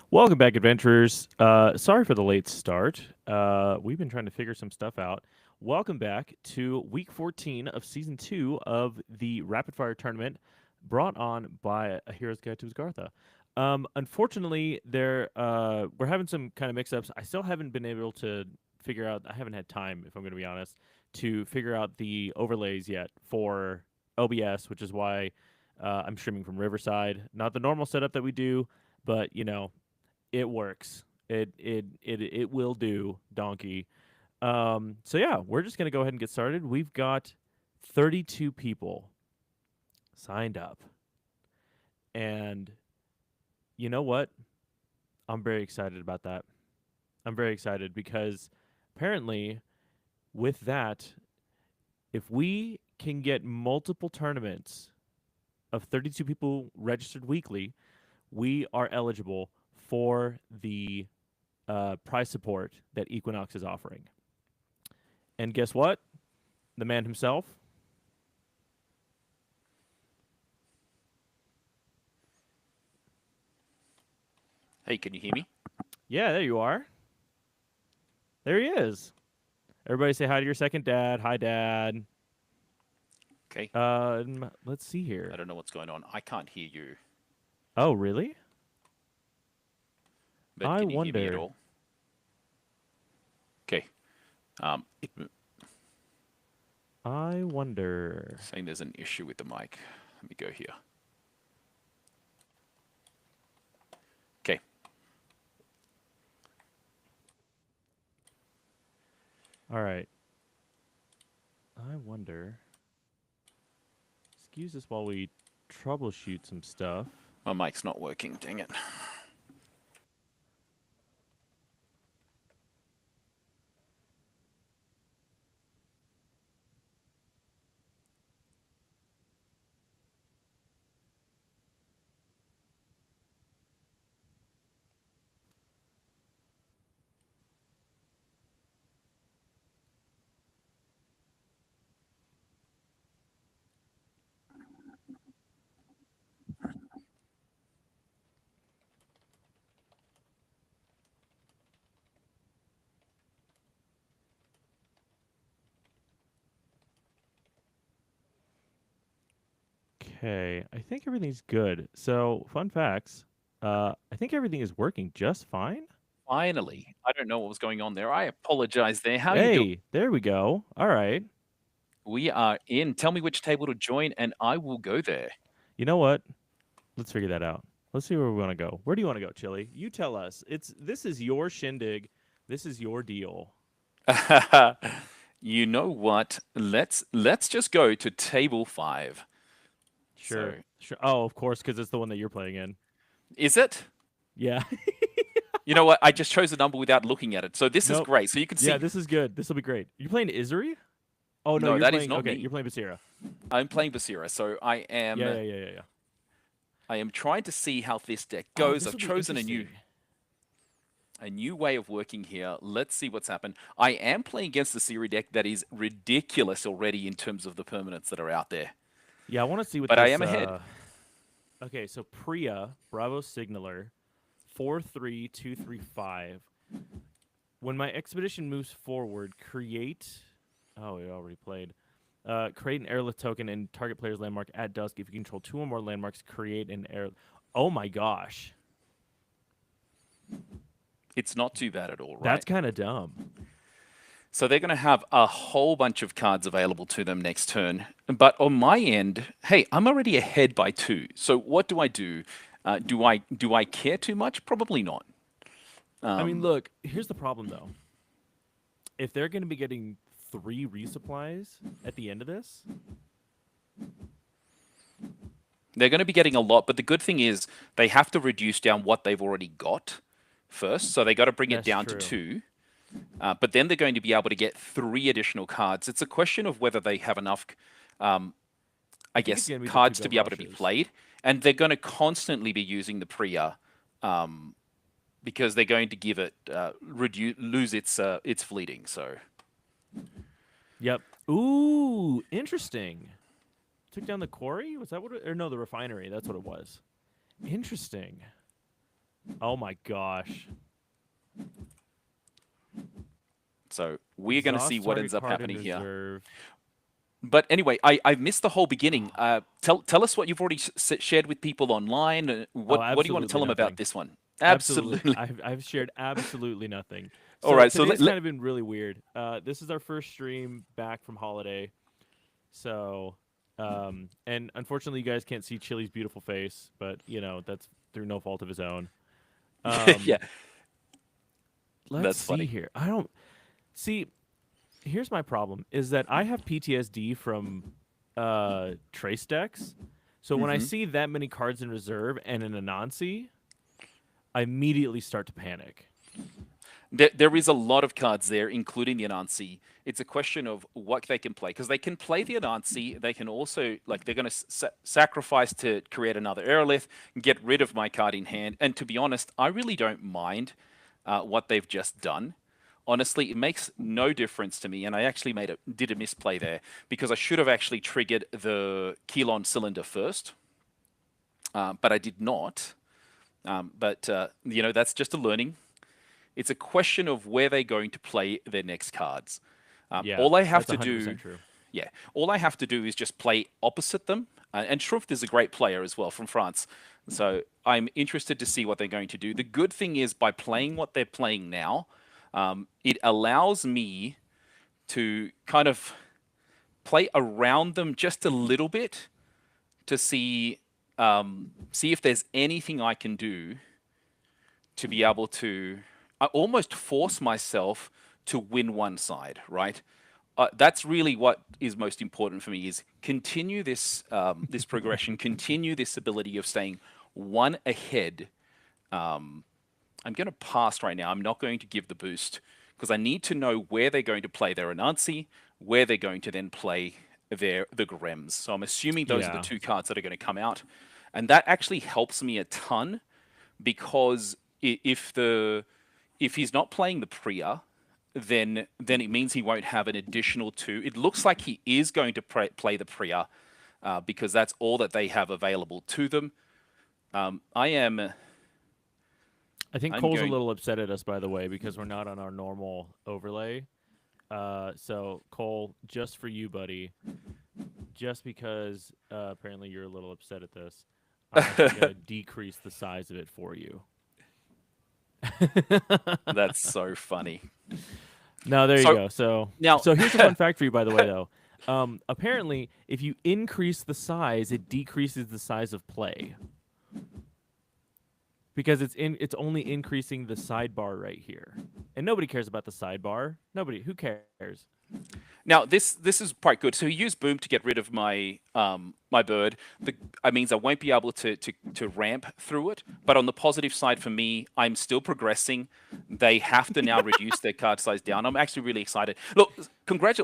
Welcome back, adventurers. Sorry for the late start. We've been trying to figure some stuff out. Welcome back to week 14 of season 2 of the Rapid Fire tournament brought on by A Hero's Guide to Usgartha. Unfortunately, we're having some kind of mix-ups. I still haven't been able to figure out, I haven't had time, if I'm going to be honest, to figure out the overlays yet for OBS, which is why I'm streaming from Riverside. Not the normal setup that we do, but, it works. It will do, donkey. So yeah, we're just gonna go ahead and get started. We've got 32 people signed up, and you know what? I'm very excited about that. I'm very excited because apparently, with that, if we can get multiple tournaments of 32 people registered weekly, we are eligible for the prize support that Equinox is offering. And guess what? The man himself. Hey, can you hear me? Yeah, there you are. There he is. Everybody say hi to your second dad. Hi, Dad. Okay. Let's see here. I don't know what's going on. I can't hear you. Oh, really? But I can you hear me at wonder. all? Okay. Um, I wonder. saying there's an issue with the mic. Let me go here. Okay. All right. I wonder. Excuse us while we troubleshoot some stuff. My mic's not working. Dang it. Okay, I think everything's good. So, fun facts. I think everything is working just fine. Finally. I don't know what was going on there. I apologize there. How you doing? Hey, there we go. All right. We are in. Tell me which table to join, and I will go there. You know what? Let's figure that out. Let's see where we want to go. Where do you want to go, Chili? You tell us. This is your shindig. This is your deal. You know what? Let's just go to table 5. So, Sure. Sure. Oh, of course, because it's the one that you're playing in. is it? Yeah. You know what? I just chose a number without looking at it. So this is Nope. great. So you can Yeah, see. this is good. This will be great. You playing Isuri? Oh no, No, you're that is playing. not Okay, me. you're playing Basira. I'm playing Basira, so Yeah, yeah, yeah, yeah, yeah. I am trying to see how this deck Oh, goes. this I've will be chosen interesting. a new way of working here. Let's see what's happened. I am playing against the Siri deck that is ridiculous already in terms of the permanents that are out there. Yeah, I want to see what But I this. am ahead. Okay, so Priya, Bravo Signaler, 43235. When my expedition moves forward, create. Oh, it already played. Create an airlift token and target player's landmark at dusk. If you control 2 or more landmarks, create an air. Oh my gosh, It's not too bad at all, that's right? kind of dumb. So they're going to have a whole bunch of cards available to them next turn. But on my end, hey, I'm already ahead by 2. So what do I do? Do I care too much? Probably not. I mean, look, here's the problem though. If they're going to be getting 3 resupplies at the end of this, They're going to be getting a lot, but the good thing is they have to reduce down what they've already got first. So they got to bring it that's down to true. 2. But then they're going to be able to get 3 additional cards. It's a question of whether they have enough, I I think it's guess, going to be the cards to 2-go be able to be rushes. played. And they're going to constantly be using the Priya because they're going to give it lose its fleeting. So Yep. Ooh, interesting. Took down the quarry? Was that what it, or no, the refinery. That's what it was. Interesting. Oh my gosh. So we're going to see Exhaust what target ends up card in happening here. reserve. But anyway, I missed the whole beginning. Oh, Tell us what you've already shared with people online. oh, What do you want to tell absolutely them about nothing. this one? Absolutely. Absolutely. I've shared absolutely nothing. All So right. So today's kind of been really weird. This is our first stream back from holiday. So and unfortunately you guys can't see Chili's beautiful face, but that's through no fault of his own. yeah, Um let's that's see funny. here. I don't see here's my problem is that I have PTSD from trace decks. So when I Hmm. see that many cards in reserve and an Anansi, I immediately start to panic. There is a lot of cards there, including the Anansi. It's a question of what they can play because they can play the Anansi. They can also like they're going to sacrifice to create another Aerolith, get rid of my card in hand. And to be honest, I really don't mind what they've just done. Honestly, it makes no difference to me, and I actually did a misplay there because I should have actually triggered the Keylon cylinder first, but I did not. But that's just a learning. It's a question of where they're going to play their next cards. Yeah, All I have that's to do, 100% true. yeah, all I have to do is just play opposite them. And Schrumpf is a great player as well from France. So I'm interested to see what they're going to do. The good thing is by playing what they're playing now, it allows me to kind of play around them just a little bit to see if there's anything I can do to be able to I almost force myself to win one side, right? That's really what is most important for me is continue this progression, continue this ability of staying one ahead. I'm going to pass right now. I'm not going to give the boost because I need to know where they're going to play their Anansi, where they're going to then play the Grems. So I'm assuming those are the Yeah. two cards that are going to come out, and that actually helps me a ton because if he's not playing the Priya, then it means he won't have an additional two. It looks like he is going to play the Priya because that's all that they have available to them. Um, I am I think I'm Cole's a going. little upset at us, by the way, because we're not on our normal overlay. So Cole, just for you, buddy, just because apparently you're a little upset at this, I'm actually gonna decrease the size of it for you. That's so funny. No, there you So go. So, now, so here's a fun fact for you, by the way, though. Apparently, if you increase the size, it decreases the size of play because it's only increasing the sidebar right here, and nobody cares about the sidebar. Nobody, who cares? Now this is quite good. So he used Boom to get rid of my bird. I means I won't be able to ramp through it. But on the positive side for me, I'm still progressing. They have to now reduce their card size down. I'm actually really excited. Look,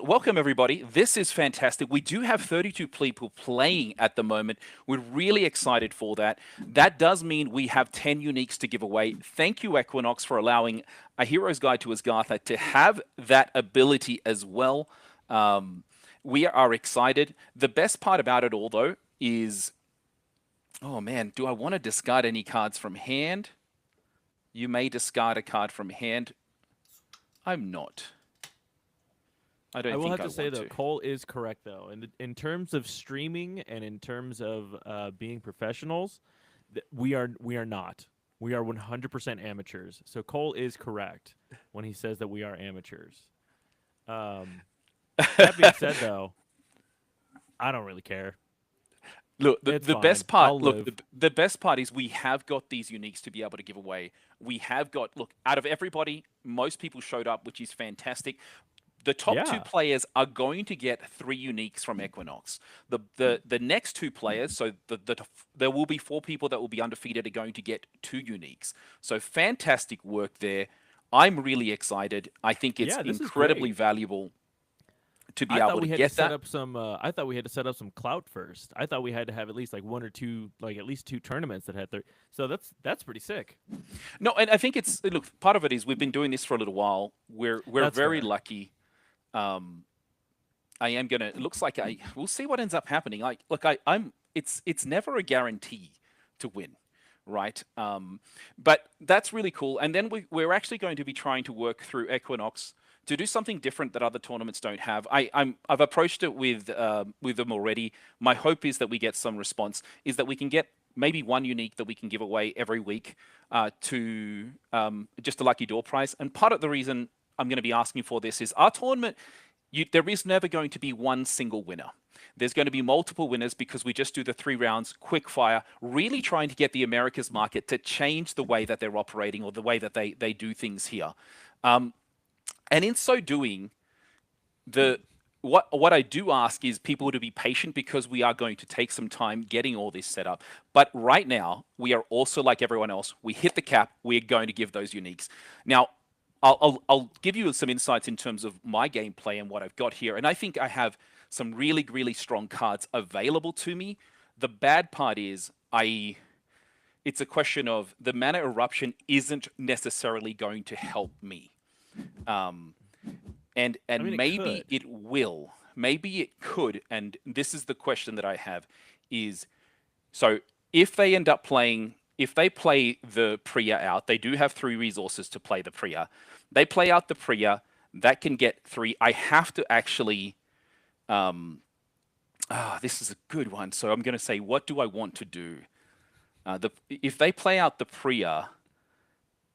welcome everybody. This is fantastic. We do have 32 people playing at the moment. We're really excited for that. That does mean we have 10 uniques to give away. Thank you, Equinox, for allowing a Hero's Guide to Asgartha to have that ability as well. We are excited. The best part about it all, though, is oh man, do I want to discard any cards from hand? You may discard a card from hand. I'm not. I I don't will think have I to say want though, to. Cole is correct though, in terms of streaming and in terms of being professionals, we are not. We are 100% amateurs. So Cole is correct when he says that we are amateurs. Um, that being said, though, I don't really care. Look, It's the fine. best part. I'll Look, live. the best part is we have got these uniques to be able to give away. We have got. Look, out of everybody, most people showed up, which is fantastic. The top two Yeah. players are going to get three uniques from Equinox. The next two players, so there will be four people that will be undefeated, are going to get two uniques. So fantastic work there. I'm really excited. I think it's Yeah, this is incredibly great. valuable to be I thought able to we had to get set that. up some. I thought we had to set up some clout first. I thought we had to have at least like one or two, like at least two tournaments that had their. So that's pretty sick. No, and I think it's look. Part of it is we've been doing this for a little while. We're That's very fair. lucky. Um, I am gonna. It looks like we'll see what ends up happening. Like, look, I'm. It's never a guarantee to win, right? But that's really cool. And then we're actually going to be trying to work through Equinox to do something different that other tournaments don't have. I've approached it with them already. My hope is that we get some response. Is that we can get maybe one unique that we can give away every week to just a lucky door prize. And part of the reason I'm going to be asking for this is our tournament. There is never going to be one single winner. There's going to be multiple winners because we just do the 3 rounds quick fire, really trying to get the Americas market to change the way that they're operating or the way that they do things here. And in so doing, the what I do ask is people to be patient because we are going to take some time getting all this set up. But right now, we are also like everyone else. We hit the cap. We are going to give those uniques. Now, I'll give you some insights in terms of my gameplay and what I've got here. And I think I have some really, really strong cards available to me. The bad part is it's a question of the mana eruption isn't necessarily going to help me. And I mean, it maybe could. it will. Maybe it could. And this is the question that I have is so if they end up playing, if they play the Priya out, they do have 3 resources to play the Priya. They play out the Priya, that can get 3. I have to actually. This is a good one. So I'm going to say, what do I want to do? If they play out the Priya,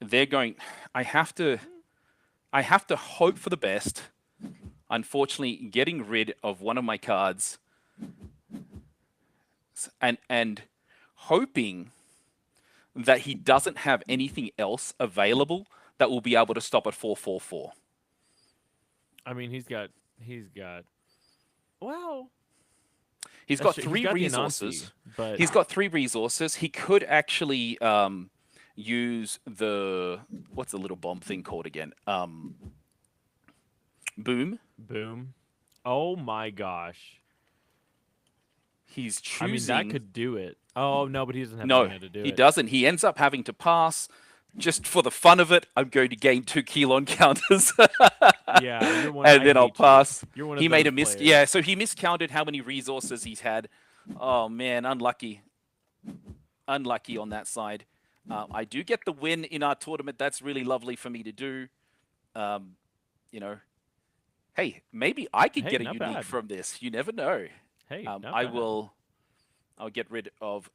they're going. I have to. I have to hope for the best. Unfortunately, getting rid of one of my cards and hoping that he doesn't have anything else available that will be able to stop at 4/4/4. I mean, he's got. Well, He's that's got true. He's three got the Anansi, resources. but He's got 3 resources. He could actually use the what's the little bomb thing called again? Boom. boom. Oh my gosh. He's I mean, that choosing. could do it. Oh no, but he doesn't have the No, mana to do he it. doesn't. He ends up having to pass. Just for the fun of it, I'm going to gain 2 Kelon counters, Yeah, you're one. and I then I'll hate you. pass. You're one He of made a those miss. Yeah, players. so he miscounted how many resources he's had. Oh man, unlucky, unlucky on that side. I do get the win in our tournament. That's really lovely for me to do. Um, you know, hey, maybe I could Hey, get a not unique bad. from this. You never know. Hey, not I bad. will. I'll get rid of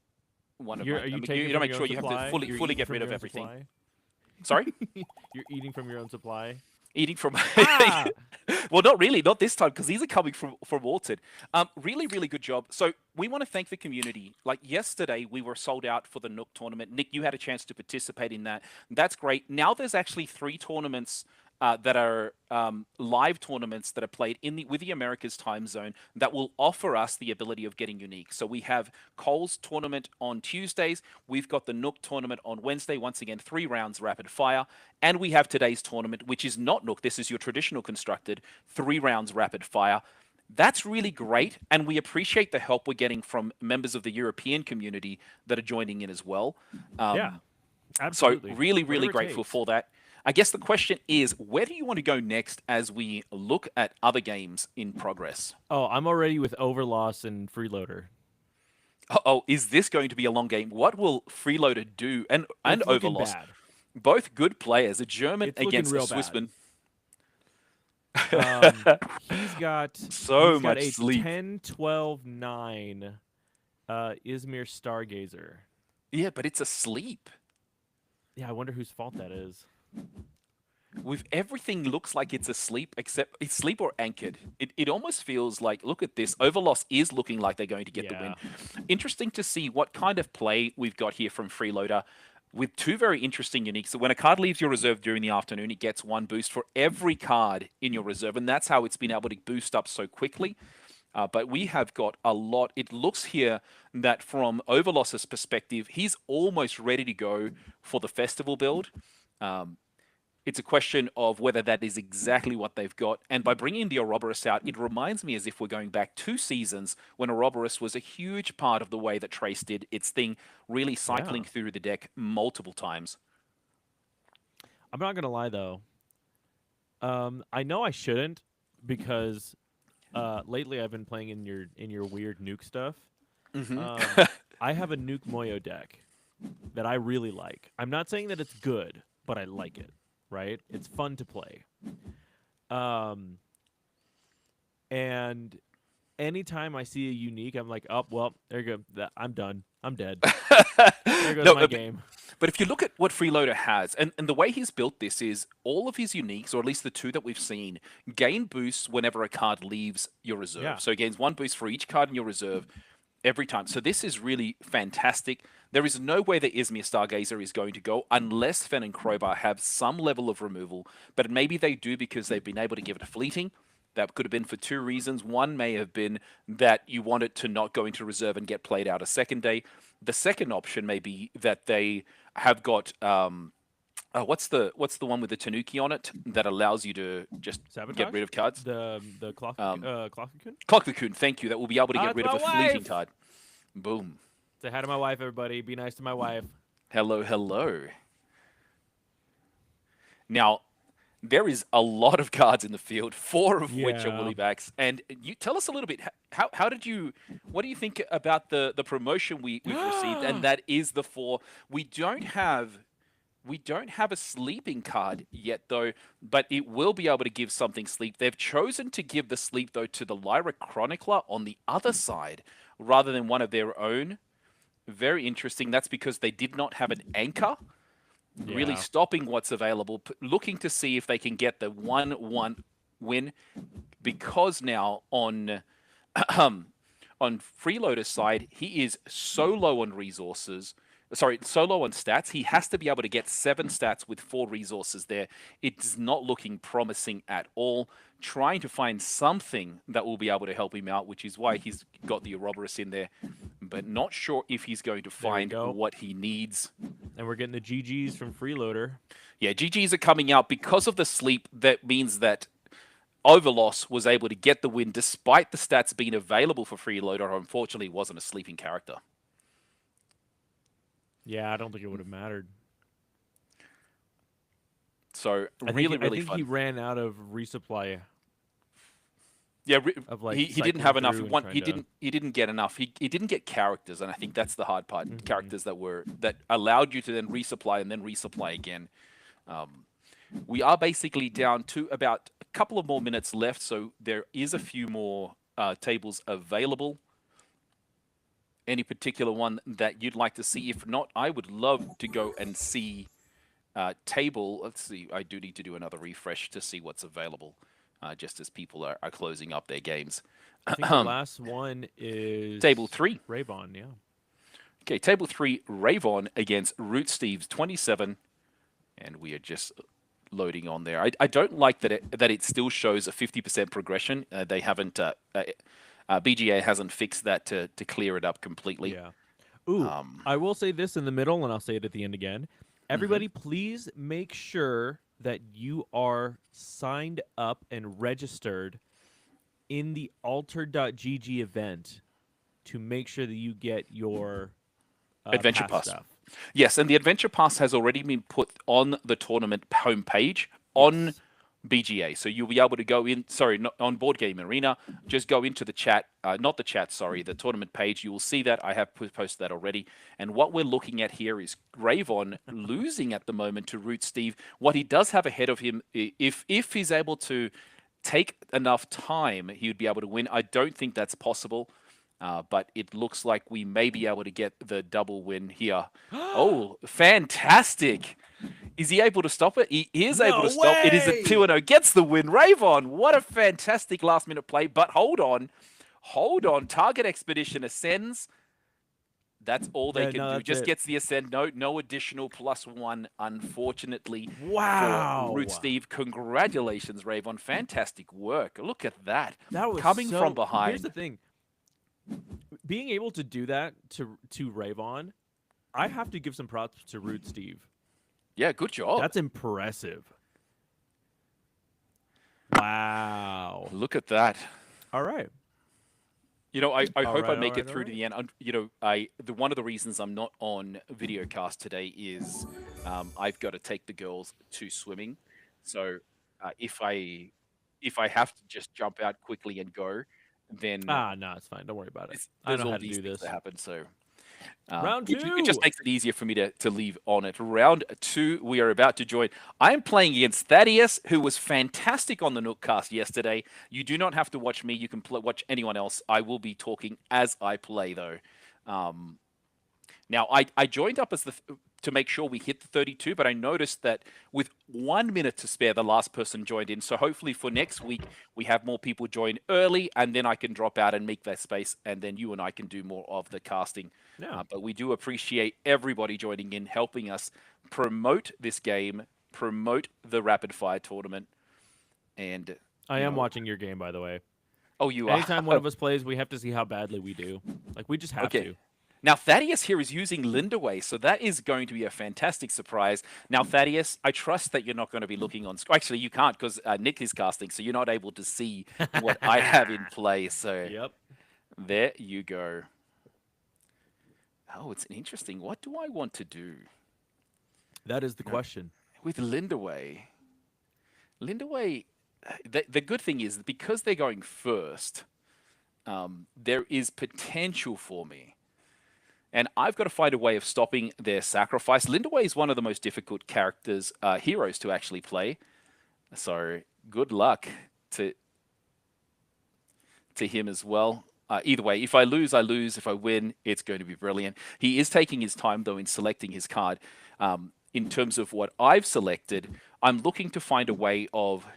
one of You're my. are I you mean, taking you got to from make your sure own you have to supply? fully You're fully eating get from rid your of own everything. supply. Sorry, You're eating from your own supply. eating from. Ah, Well, not really, not this time because these are coming from Alton. Really, really good job. So we want to thank the community. Like yesterday, we were sold out for the Nook tournament. Nick, you had a chance to participate in that. That's great. Now there's actually 3 tournaments. That are live tournaments that are played in with the Americas time zone that will offer us the ability of getting unique. So we have Cole's tournament on Tuesdays. We've got the Nook tournament on Wednesday. Once again, 3 rounds rapid fire, and we have today's tournament, which is not Nook. This is your traditional constructed 3 rounds rapid fire. That's really great, and we appreciate the help we're getting from members of the European community that are joining in as well. yeah, So absolutely. really, really Whatever it grateful takes. for that. I guess the question is, where do you want to go next as we look at other games in progress? Oh, I'm already with Overloss and Freeloader. Oh, is this going to be a long game? What will Freeloader do and It's looking Overloss? bad. Both good players, a German It's looking against a real bad. Swissman. He's got So he's got much a sleep. 10-12-9 Izmir Stargazer. Yeah, but it's asleep. Yeah, I wonder whose fault that is. With everything looks like it's asleep, except it's sleep or anchored. It almost feels like, look at this. Overloss is looking like they're going to get the win. Yeah. Interesting to see what kind of play we've got here from Freeloader with 2 very interesting uniques. So when a card leaves your reserve during the afternoon, it gets 1 boost for every card in your reserve, and that's how it's been able to boost up so quickly. But we have got a lot. It looks here that from Overloss's perspective, he's almost ready to go for the festival build. Um, it's a question of whether that is exactly what they've got. And by bringing the Ouroboros out, it reminds me as if we're going back 2 seasons when Ouroboros was a huge part of the way that Trace did its thing, really cycling Yeah. through the deck multiple times. I'm not gonna lie though. I know I shouldn't because lately I've been playing in your weird nuke stuff. Hmm. I have a nuke Moyo deck. that I really like. I'm not saying that it's good, but I like it. Right? It's fun to play. Um, and anytime I see a unique, I'm like, oh well, there you go. I'm done. I'm dead. There goes No, my game. but if you look at what Freeloader has, and the way he's built this is all of his uniques, or at least the two that we've seen, gain boosts whenever a card leaves your reserve. Yeah. So it gains one boost for each card in your reserve every time. So this is really fantastic. There is no way that Izmir Stargazer is going to go unless Fen and Crowbar have some level of removal, but maybe they do because they've been able to give it a fleeting. That could have been for two reasons. One may have been that you want it to not go into reserve and get played out a second day. The second option may be that they have got what's the one with the Tanuki on it that allows you to just get Sabotage? rid of cards? The clock Um, clock cocoon? Clock the Coon, thank you. That will be able to Ah, get it's rid of my a fleeting wife. card. Boom. Say hi to my wife, everybody. Be nice to my wife. Hello, hello. Now, there is a lot of cards in the field, four of which are Yeah. Willy backs. And you tell us a little bit. How did you? What do you think about the promotion we've received? And that is the four. We don't have we don't have a sleeping card yet, though, but it will be able to give something sleep. They've chosen to give the sleep, though, to the Lyra Chronicler on the other side rather than one of their own. Very interesting. That's because they did not have an anchor, really Yeah. stopping what's available, looking to see if they can get the 1-1 win. Because now on Freeloader's side, he is so low on resources. Sorry, so low on stats. He has to be able to get 7 stats with 4 resources there. It's not looking promising at all. Trying to find something that will be able to help him out, which is why he's got the Ouroboros in there. But not sure if he's going to There we find go. what he needs. And we're getting the GGs from Freeloader. Yeah, GGs are coming out because of the sleep. That means that Overloss was able to get the win despite the stats being available for Freeloader. Unfortunately, wasn't a sleeping character. Yeah, I don't think it would have mattered. So I really, think I really think fun. he ran out of resupply Yeah, of like he didn't cycling have enough. through and One, trying to. he didn't get enough. He didn't get characters, and I think that's the hard part. Mhm. Characters that allowed you to then resupply and then resupply again. Um, we are basically down to about a couple of more minutes left, so there is a few more tables available. Any particular one that you'd like to see? If not, I would love to go and see table. Let's see. I do need to do another refresh to see what's available, just as people are closing up their games. I think the last one is Table 3. Ravon. Yeah. Okay, table 3, Ravon against Root Steve's 27, and we are just loading on there. I don't like that it still shows a 50% progression. They haven't BGA hasn't fixed that to clear it up completely. Yeah. Ooh, Um, I will say this in the middle, and I'll say it at the end again. mhm. Everybody, please make sure that you are signed up and registered in the alter.gg event to make sure that you get your Adventure pass Pass. stuff. Yes, and the Adventure Pass has already been put on the tournament homepage on Yes. BGA. So you'll be able to go in, sorry, not on Board Game Arena, just go into the chat, not the chat, sorry, the tournament page. You will see that. I have posted that already. And what we're looking at here is Gravon losing at the moment to Root Steve. What he does have ahead of him, if he's able to take enough time, he would be able to win. I don't think that's possible. But it looks like we may be able to get the double win here. Oh, fantastic! Is he able to stop it? He is able to No stop. It is a way! 2-0. Gets the win. Ravon, what a fantastic last minute play. But hold on. Hold on. Target Expedition ascends. That's all they Yeah, can no, do. that's Just it. gets the ascend. No additional +1, unfortunately, for Root Wow. Steve. Congratulations, Ravon. Fantastic work. Look at that. That was Coming from so. Here's the behind. thing: being able to do that to Ravon, I have to give some props to Root Steve. Yeah, good job. That's impressive. Wow. Look at that. All right. You know, I All hope I right. All make right. it All through to right. the end. One of the reasons I'm not on videocast today is I've got to take the girls to swimming. So if I have to just jump out quickly and go, then Ah, no, it's fine. Don't worry about it. I there's know all how to these do things that this. happen. So Round It just two. makes it easier for me to leave on it. Round two, we are about to join. I am playing against Thaddeus, who was fantastic on the Nookcast yesterday. You do not have to watch me. You can watch anyone else. I will be talking as I play, though. Um, Now, I joined up as to make sure we hit the 32, but I noticed that with 1 minute to spare, the last person joined in. So hopefully for next week, we have more people join early, and then I can drop out and make that space, and then you and I can do more of the casting. Yeah. But we do appreciate everybody joining in, helping us promote this game, promote the rapid fire tournament, and I am watching your game, by the way. oh, you are. Anytime one of us plays, we have to see how badly we do. Like, we just have Okay. to. Now, Thaddeus here is using Lindaway, so that is going to be a fantastic surprise. Now, Thaddeus, I trust that you're not going to be looking on screen. Actually, you can't because Nick is casting, so you're not able to see what I have in play. So Yep. there you go. Oh, it's interesting. What do I want to do That is the question. with Lindaway? Lindaway, the good thing is because they're going first, there is potential for me. And I've got to find a way of stopping their sacrifice. Lindaway is one of the most difficult heroes to actually play. So good luck to him as well. Either way, if I lose, I lose. If I win, it's going to be brilliant. He is taking his time, though, in selecting his card. In terms of what I've selected, I'm looking to find a way of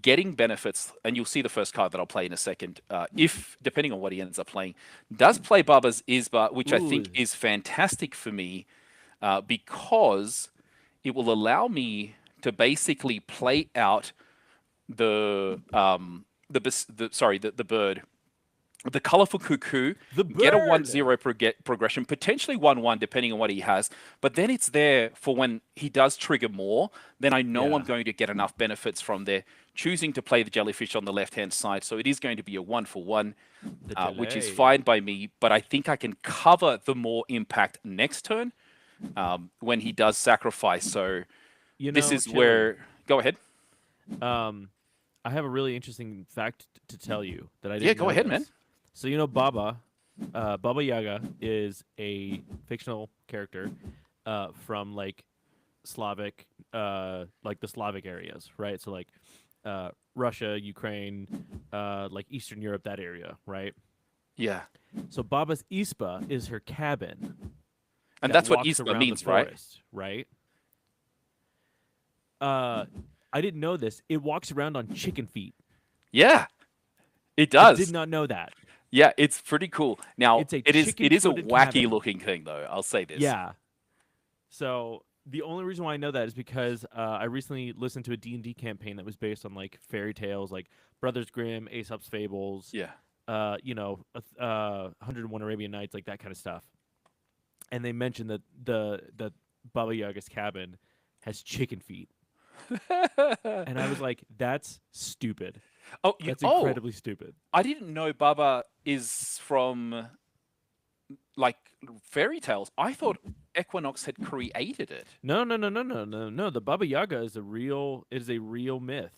getting benefits, and you'll see the first card that I'll play in a second, if, depending on what he ends up playing, does play Baba's Isba, which I think is fantastic for me because it will allow me to basically play out the bird, the colorful cuckoo, get a 1-0 progression, potentially 1-1 depending on what he has, but then it's there for when he does trigger more, then I know I'm going to get enough benefits from there. Choosing to play the jellyfish on the left-hand side, so it is going to be a 1-for-1, which is fine by me, but I think I can cover the more impact next turn when he does sacrifice, so this is Chili, where... Go ahead. I have a really interesting fact to tell you that I didn't Yeah, go know ahead, this. man. So Baba Yaga is a fictional character from like Slavic, like the Slavic areas, right? So like Russia, Ukraine, like Eastern Europe, that area, right? Yeah. So Baba's Ispa is her cabin, And that that's what walks Isba around means, the right? forest, right? I didn't know this. It walks around on chicken feet. Yeah, it I does. did not know that. Yeah, it's pretty cool. Now, It's a it is a chicken-footed wacky cabin. looking thing, though. I'll say this. Yeah. So the only reason why I know that is because I recently listened to a D&D campaign that was based on like fairy tales, like Brothers Grimm, Aesop's Fables, Yeah. 101 Arabian Nights, like that kind of stuff. And they mentioned that the Baba Yaga's cabin has chicken feet. And I was like, that's stupid. That's incredibly stupid. I didn't know Baba is from like fairy tales. I thought Equinox had created it. No. The Baba Yaga is a real myth.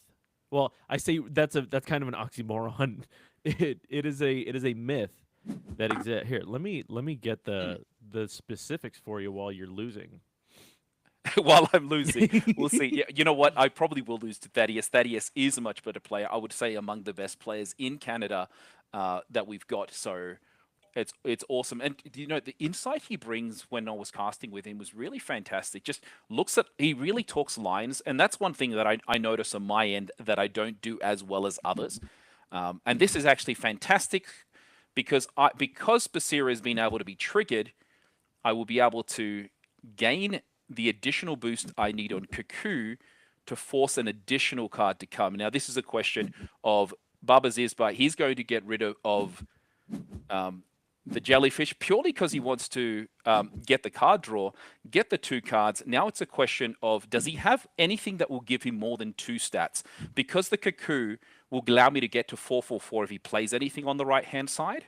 Well, I say that's kind of an oxymoron. It is a myth that exists. Here, let me get the specifics for you while you're losing. While I'm losing, we'll see. Yeah, you know what? I probably will lose to Thaddeus. Thaddeus is a much better player. I would say among the best players in Canada that we've got. So it's awesome. And the insight he brings when I was casting with him was really fantastic. Just he really talks lines, and that's one thing that I notice on my end that I don't do as well as others. And this is actually fantastic because Basira has been able to be triggered, I will be able to gain the additional boost I need on Cuckoo to force an additional card to come. Now, this is a question of Baba's Isba. He's going to get rid of the jellyfish purely because he wants to get the card draw, get the 2 cards. Now it's a question of, does he have anything that will give him more than 2 stats? Because the Cuckoo will allow me to get to 4/4/4 if he plays anything on the right-hand side.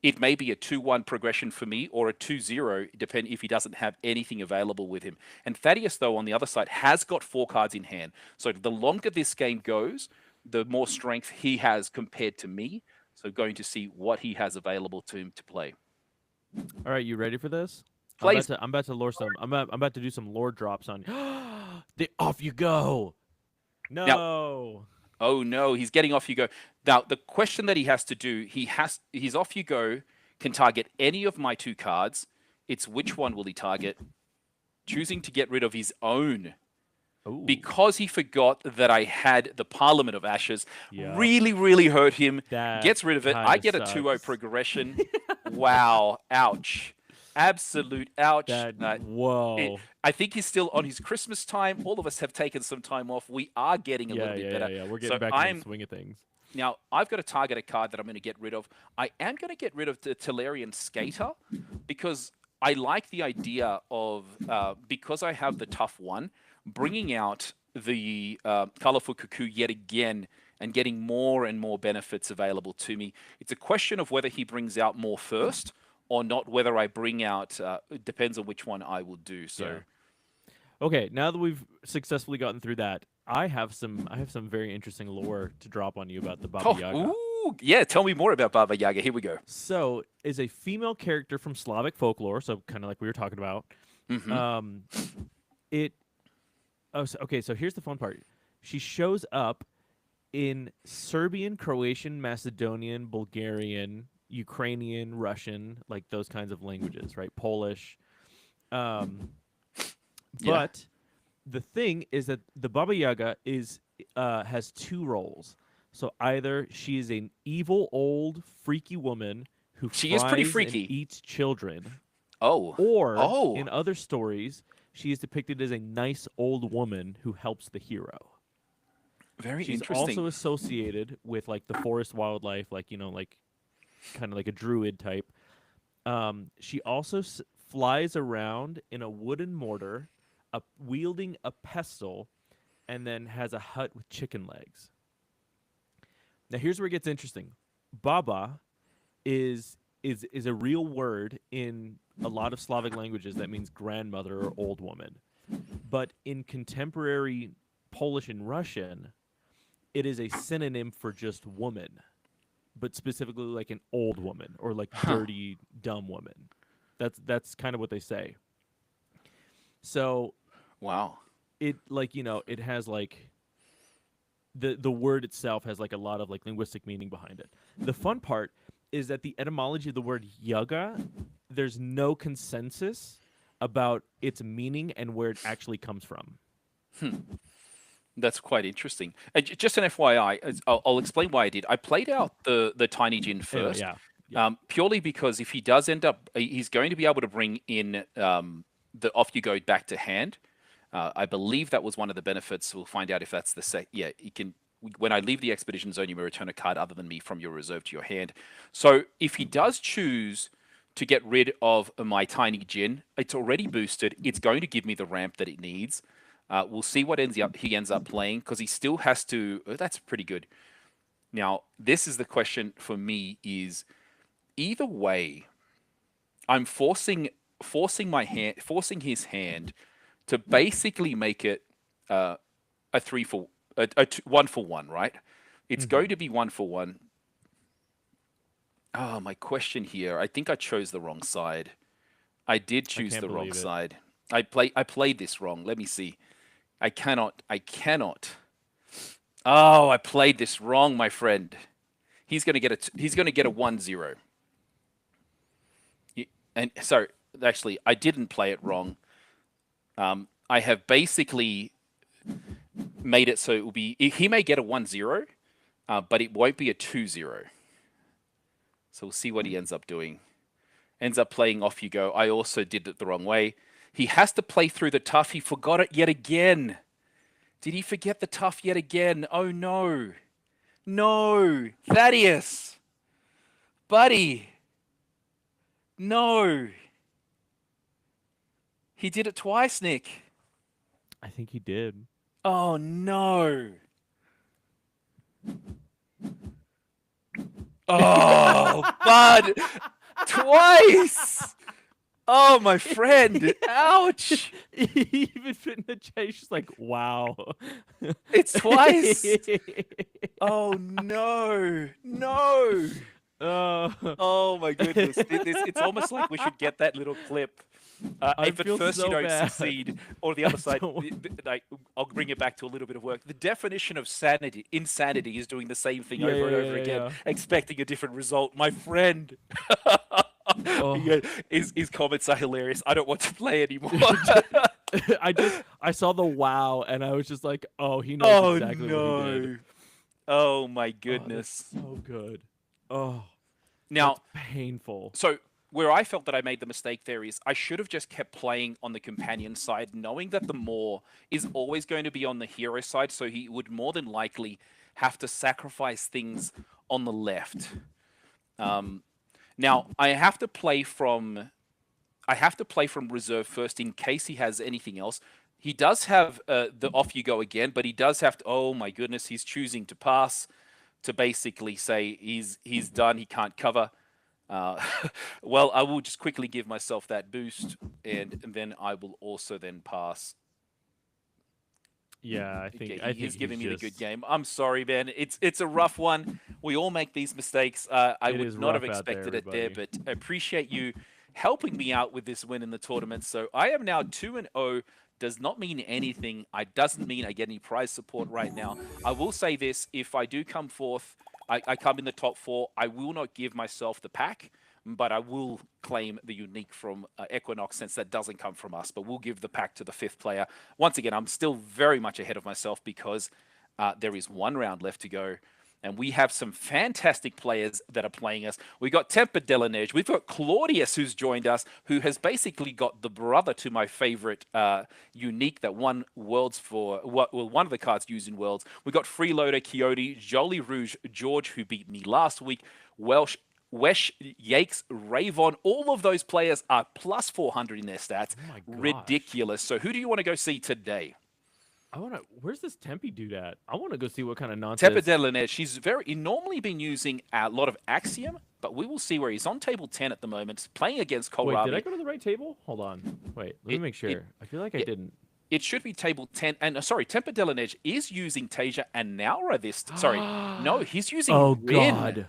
It may be a 2-1 progression for me or a 2-0, depending if he doesn't have anything available with him. And Thaddeus, though, on the other side, has got 4 cards in hand. So the longer this game goes, the more strength he has compared to me. So going to see what he has available to him to play. All right, you ready for this? Please. I'm about to lore some. I'm about to do some lore drops on you. Off you go. Now, No. oh no, he's getting off you go. Now, the question that he has to do, he's off you go, can target any of my two cards. It's which one will he target? Choosing to get rid of his own Ooh. because he forgot that I had the Parliament of Ashes. Yep. Really, really hurt him. That Gets rid of it. kind I of get a 2-0 sucks. progression. Wow. Ouch. Absolute ouch. That whoa. I think he's still on his Christmas time. All of us have taken some time off. We are getting a Yeah, little bit yeah, yeah, better. yeah. We're So getting back into the I'm swing of things. now, I've got to target a card that I'm going to get rid of. I am going to get rid of the Tellurian Skater because I like the idea of, because I have the tough one, bringing out the Colorful Cuckoo yet again and getting more and more benefits available to me. It's a question of whether he brings out more first or not, whether I bring out, it depends on which one I will do. So, Yeah. Okay, now that we've successfully gotten through that, I have some very interesting lore to drop on you about the Baba oh, Yaga. ooh, yeah, tell me more about Baba Yaga. Here we go. So, is a female character from Slavic folklore, so kind of like we were talking about. Hmm. Um, it okay, so here's the fun part. She shows up in Serbian, Croatian, Macedonian, Bulgarian, Ukrainian, Russian, like those kinds of languages, right? Polish. Um, Yeah. but the thing is that the Baba Yaga is has two roles. So either she is an evil old freaky woman who She is pretty fries and freaky. eats children, Oh. or Oh. in other stories, she is depicted as a nice old woman who helps the hero. Very She's interesting. also associated with like the forest wildlife, like like kind of like a druid type. She also flies around in a wooden mortar, wielding a pestle, and then has a hut with chicken legs. Now here's where it gets interesting. Baba is a real word in a lot of Slavic languages that means grandmother or old woman. But in contemporary Polish and Russian, it is a synonym for just woman, but specifically like an old woman or like Huh. dirty dumb woman. That's kind of what they say. So Wow. it like it has like the word itself has like a lot of like linguistic meaning behind it. The fun part is that the etymology of the word yaga, there's no consensus about its meaning and where it actually comes from. That's quite interesting. Just an FYI, I'll explain why I did. I played out the Tiny Jin Anyway, first, yeah, yeah. purely because if he does end up, he's going to be able to bring in the off you go back to hand. I believe that was one of the benefits. We'll find out if that's the sec. Yeah, you can. When I leave the expedition zone, you may return a card other than me from your reserve to your hand. So if he does choose to get rid of my Tiny Jin, it's already boosted. It's going to give me the ramp that it needs. We'll see what he ends up playing because he still has to. Oh, that's pretty good. Now, this is the question for me: is either way, I'm forcing his hand to basically make it a three for one for one, right? It's Mm-hmm. going to be one for one. Oh, my question here. I think I chose the wrong side. I did I choose can't the wrong believe it. side. I played this wrong. Let me see. I cannot. Oh, I played this wrong, my friend. He's going to get a 1-0. And so actually I didn't play it wrong. I have basically made it so it will be he may get a 1-0, but it won't be a 2-0. So we'll see what he ends up doing. Ends up playing off you go. I also did it the wrong way. He has to play through the tough. He forgot it yet again. Did he forget the tough yet again? Oh no. No. Thaddeus. Buddy. No. He did it twice, Nick. I think he did. Oh no. Oh, bud. Twice. Oh, my friend. Ouch. He even fit in the chase. She's like, wow. It's twice. Oh no. No. Uh, Oh my goodness. It's almost like we should get that little clip. I If at feel first you so don't bad. succeed, or the I other side, don't. like, I'll bring it back to a little bit of work. The definition of insanity is doing the same thing Yeah, over yeah, and over yeah, again, yeah. expecting a different result. My friend, Oh, yeah, his comments are hilarious. I don't want to play anymore. I saw the wow, and I was just like, oh, he knows Oh exactly what he did. no. Oh my Oh, that's goodness. so good. Oh, that's Now, painful. so where I felt that I made the mistake there is I should have just kept playing on the companion side, knowing that the Moor is always going to be on the hero side, so he would more than likely have to sacrifice things on the left. Um, Now I have to play from reserve first in case he has anything else. He does have the off you go again, but he does have to. Oh my goodness, he's choosing to pass to basically say he's done. He can't cover. Uh, well, I will just quickly give myself that boost, and then I will also then pass. Yeah, Okay, I he think is he's giving me the good just. game. I'm sorry, man. It's a rough one. We all make these mistakes. I It would is not have rough out there, expected it there, everybody. but I appreciate you helping me out with this win in the tournament. So I am now 2-0. Does not mean anything. I doesn't mean I get any prize support right now. I will say this: if I do come fourth, I come in the top four. I will not give myself the pack, but I will claim the unique from Equinox since that doesn't come from us. But we'll give the pack to the fifth player. Once again, I'm still very much ahead of myself because there is one round left to go. And we have some fantastic players that are playing us. We got Temper Delaneige. We've got Claudius, who's joined us, who has basically got the brother to my favorite unique that won Worlds for, well, one of the cards used in Worlds. We got Freeloader, Coyote, Jolly Rouge, George, who beat me last week, Welsh, Wesh, Yakes, Ravon. All of those players are plus 400 in their stats. Oh my gosh. Ridiculous. So who do you want to go see today? I wanna. Where's this Tempe dude at? I wanna go see what kind of nonsense. Tepidelinet, she's very normally been using a lot of Axiom, but we will see where he's on table 10 at the moment, playing against Wait, did I Kohlrabi. go to the right table? Hold on. Wait, let me It make it sure. I feel like I it, didn't. it should be table 10. And sorry, Tempedelinege is using Tasia and Naura this. Sorry, no, he's using Oh Rin. God.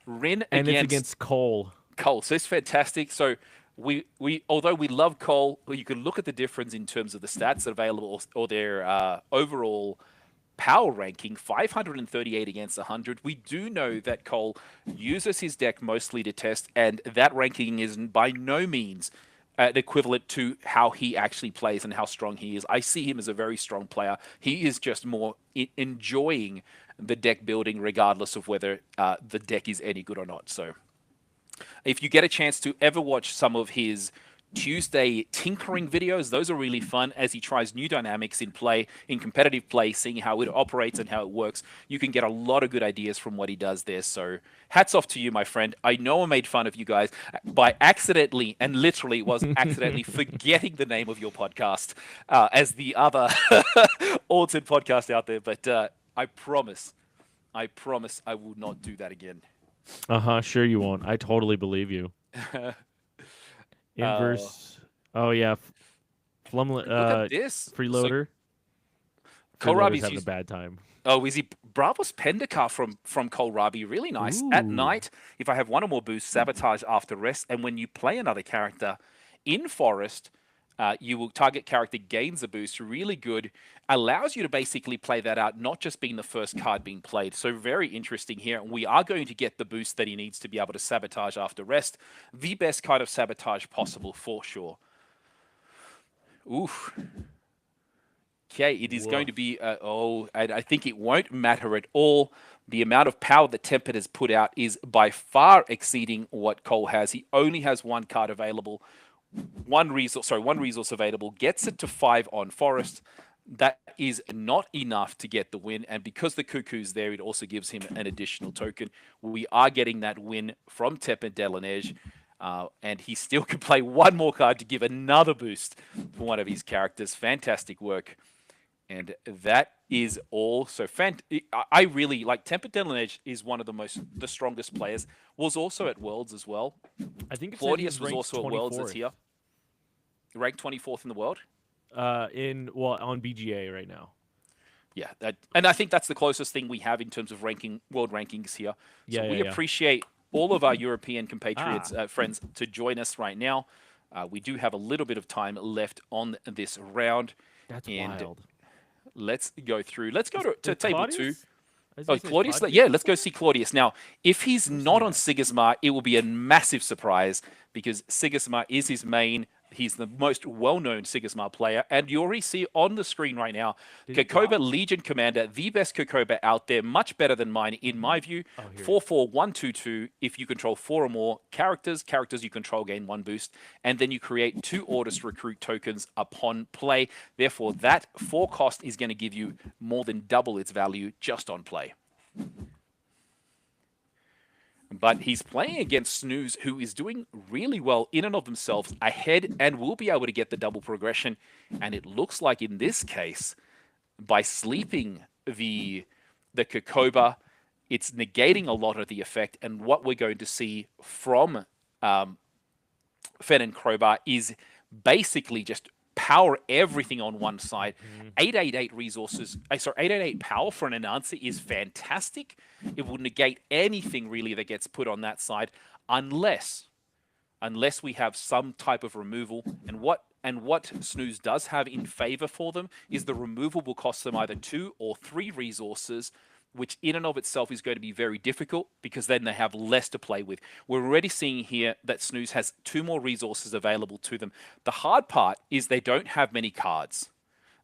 Rin And it's against against Cole. Cole. So it's fantastic. So we although we love Cole, you can look at the difference in terms of the stats available or their overall power ranking 538 against 100. We do know that Cole uses his deck mostly to test, and that ranking is by no means equivalent to how he actually plays and how strong he is. I see him as a very strong player. He is just more enjoying the deck building, regardless of whether the deck is any good or not. So if you get a chance to ever watch some of his Tuesday tinkering videos, those are really fun as he tries new dynamics in play, in competitive play, seeing how it operates and how it works. You can get a lot of good ideas from what he does there. So hats off to you, my friend. I know I made fun of you guys by accidentally, and literally was accidentally forgetting the name of your podcast as the other altered podcast out there. But I promise I will not do that again. Uh-huh, sure you won't. I totally believe you. uh, Inverse. Oh yeah, Flumlet Look at this. So Freeloader. Freeloader's Kohlrabi's having a used. bad time. Oh, is he Bravos Pendekar from Kohlrabi? Really nice. At Ooh. night, if I have one or more boosts, sabotage after rest, and when you play another character in forest, you will target character gains a boost. Really good. Allows you to basically play that out, not just being the first card being played. So very interesting here. We are going to get the boost that he needs to be able to sabotage after rest. The best kind of sabotage possible for sure. Oof. Okay, it is going to Woof. be, and I think it won't matter at all. The amount of power that Tempered has put out is by far exceeding what Cole has. He only has one card available, one resource available, gets it to 5 on Forest. That is not enough to get the win, and because the Cuckoo's there, it also gives him an additional token. We are getting that win from Tempered Delaneige. And he still can play one more card to give another boost for one of his characters. Fantastic work. And that is all. So I really like Tempered Edge is one of the strongest players. Was also at Worlds as well. I think it said he Claudius was was ranked also at Worlds that's 24th. here. Ranked 24th in the world. On BGA right now. Yeah, and I think that's the closest thing we have in terms of ranking world rankings here. So Yeah, yeah, we yeah. appreciate all of our European Ah, compatriots, friends, to join us right now. We do have a little bit of time left on this round, that's and wild. let's go through. Let's go Is, to is table two. Claudius? I was Oh, gonna say, is Claudius? Claudius Yeah, on let's go there? see Claudius. Now, if he's Where's he not on at? Sigismar, it will be a massive surprise because Sigismar is his main. He's the most well-known Sigismar player, and you already see on the screen right now, Did he Kokoba drop? Legion Commander, the best Kokoba out there, much better than mine in my view. Oh, here he is. 44122. If you control four or more characters you control gain one boost, and then you create two Orders Recruit tokens upon play. Therefore, that 4 cost is going to give you more than double its value just on play. But he's playing against Snooze, who is doing really well in and of themselves, ahead, and will be able to get the double progression. And it looks like in this case, by sleeping the Kokoba, it's negating a lot of the effect. And what we're going to see from Fen and Crowbar is basically just power everything on one side. Hmm. 888 resources, sorry, 888 power for an Anansi is fantastic. It will negate anything really that gets put on that side, unless we have some type of removal. And what Snooze does have in favor for them is the removal will cost them either 2 or 3 resources, which in and of itself is going to be very difficult because then they have less to play with. We're already seeing here that Snooze has 2 more resources available to them. The hard part is they don't have many cards.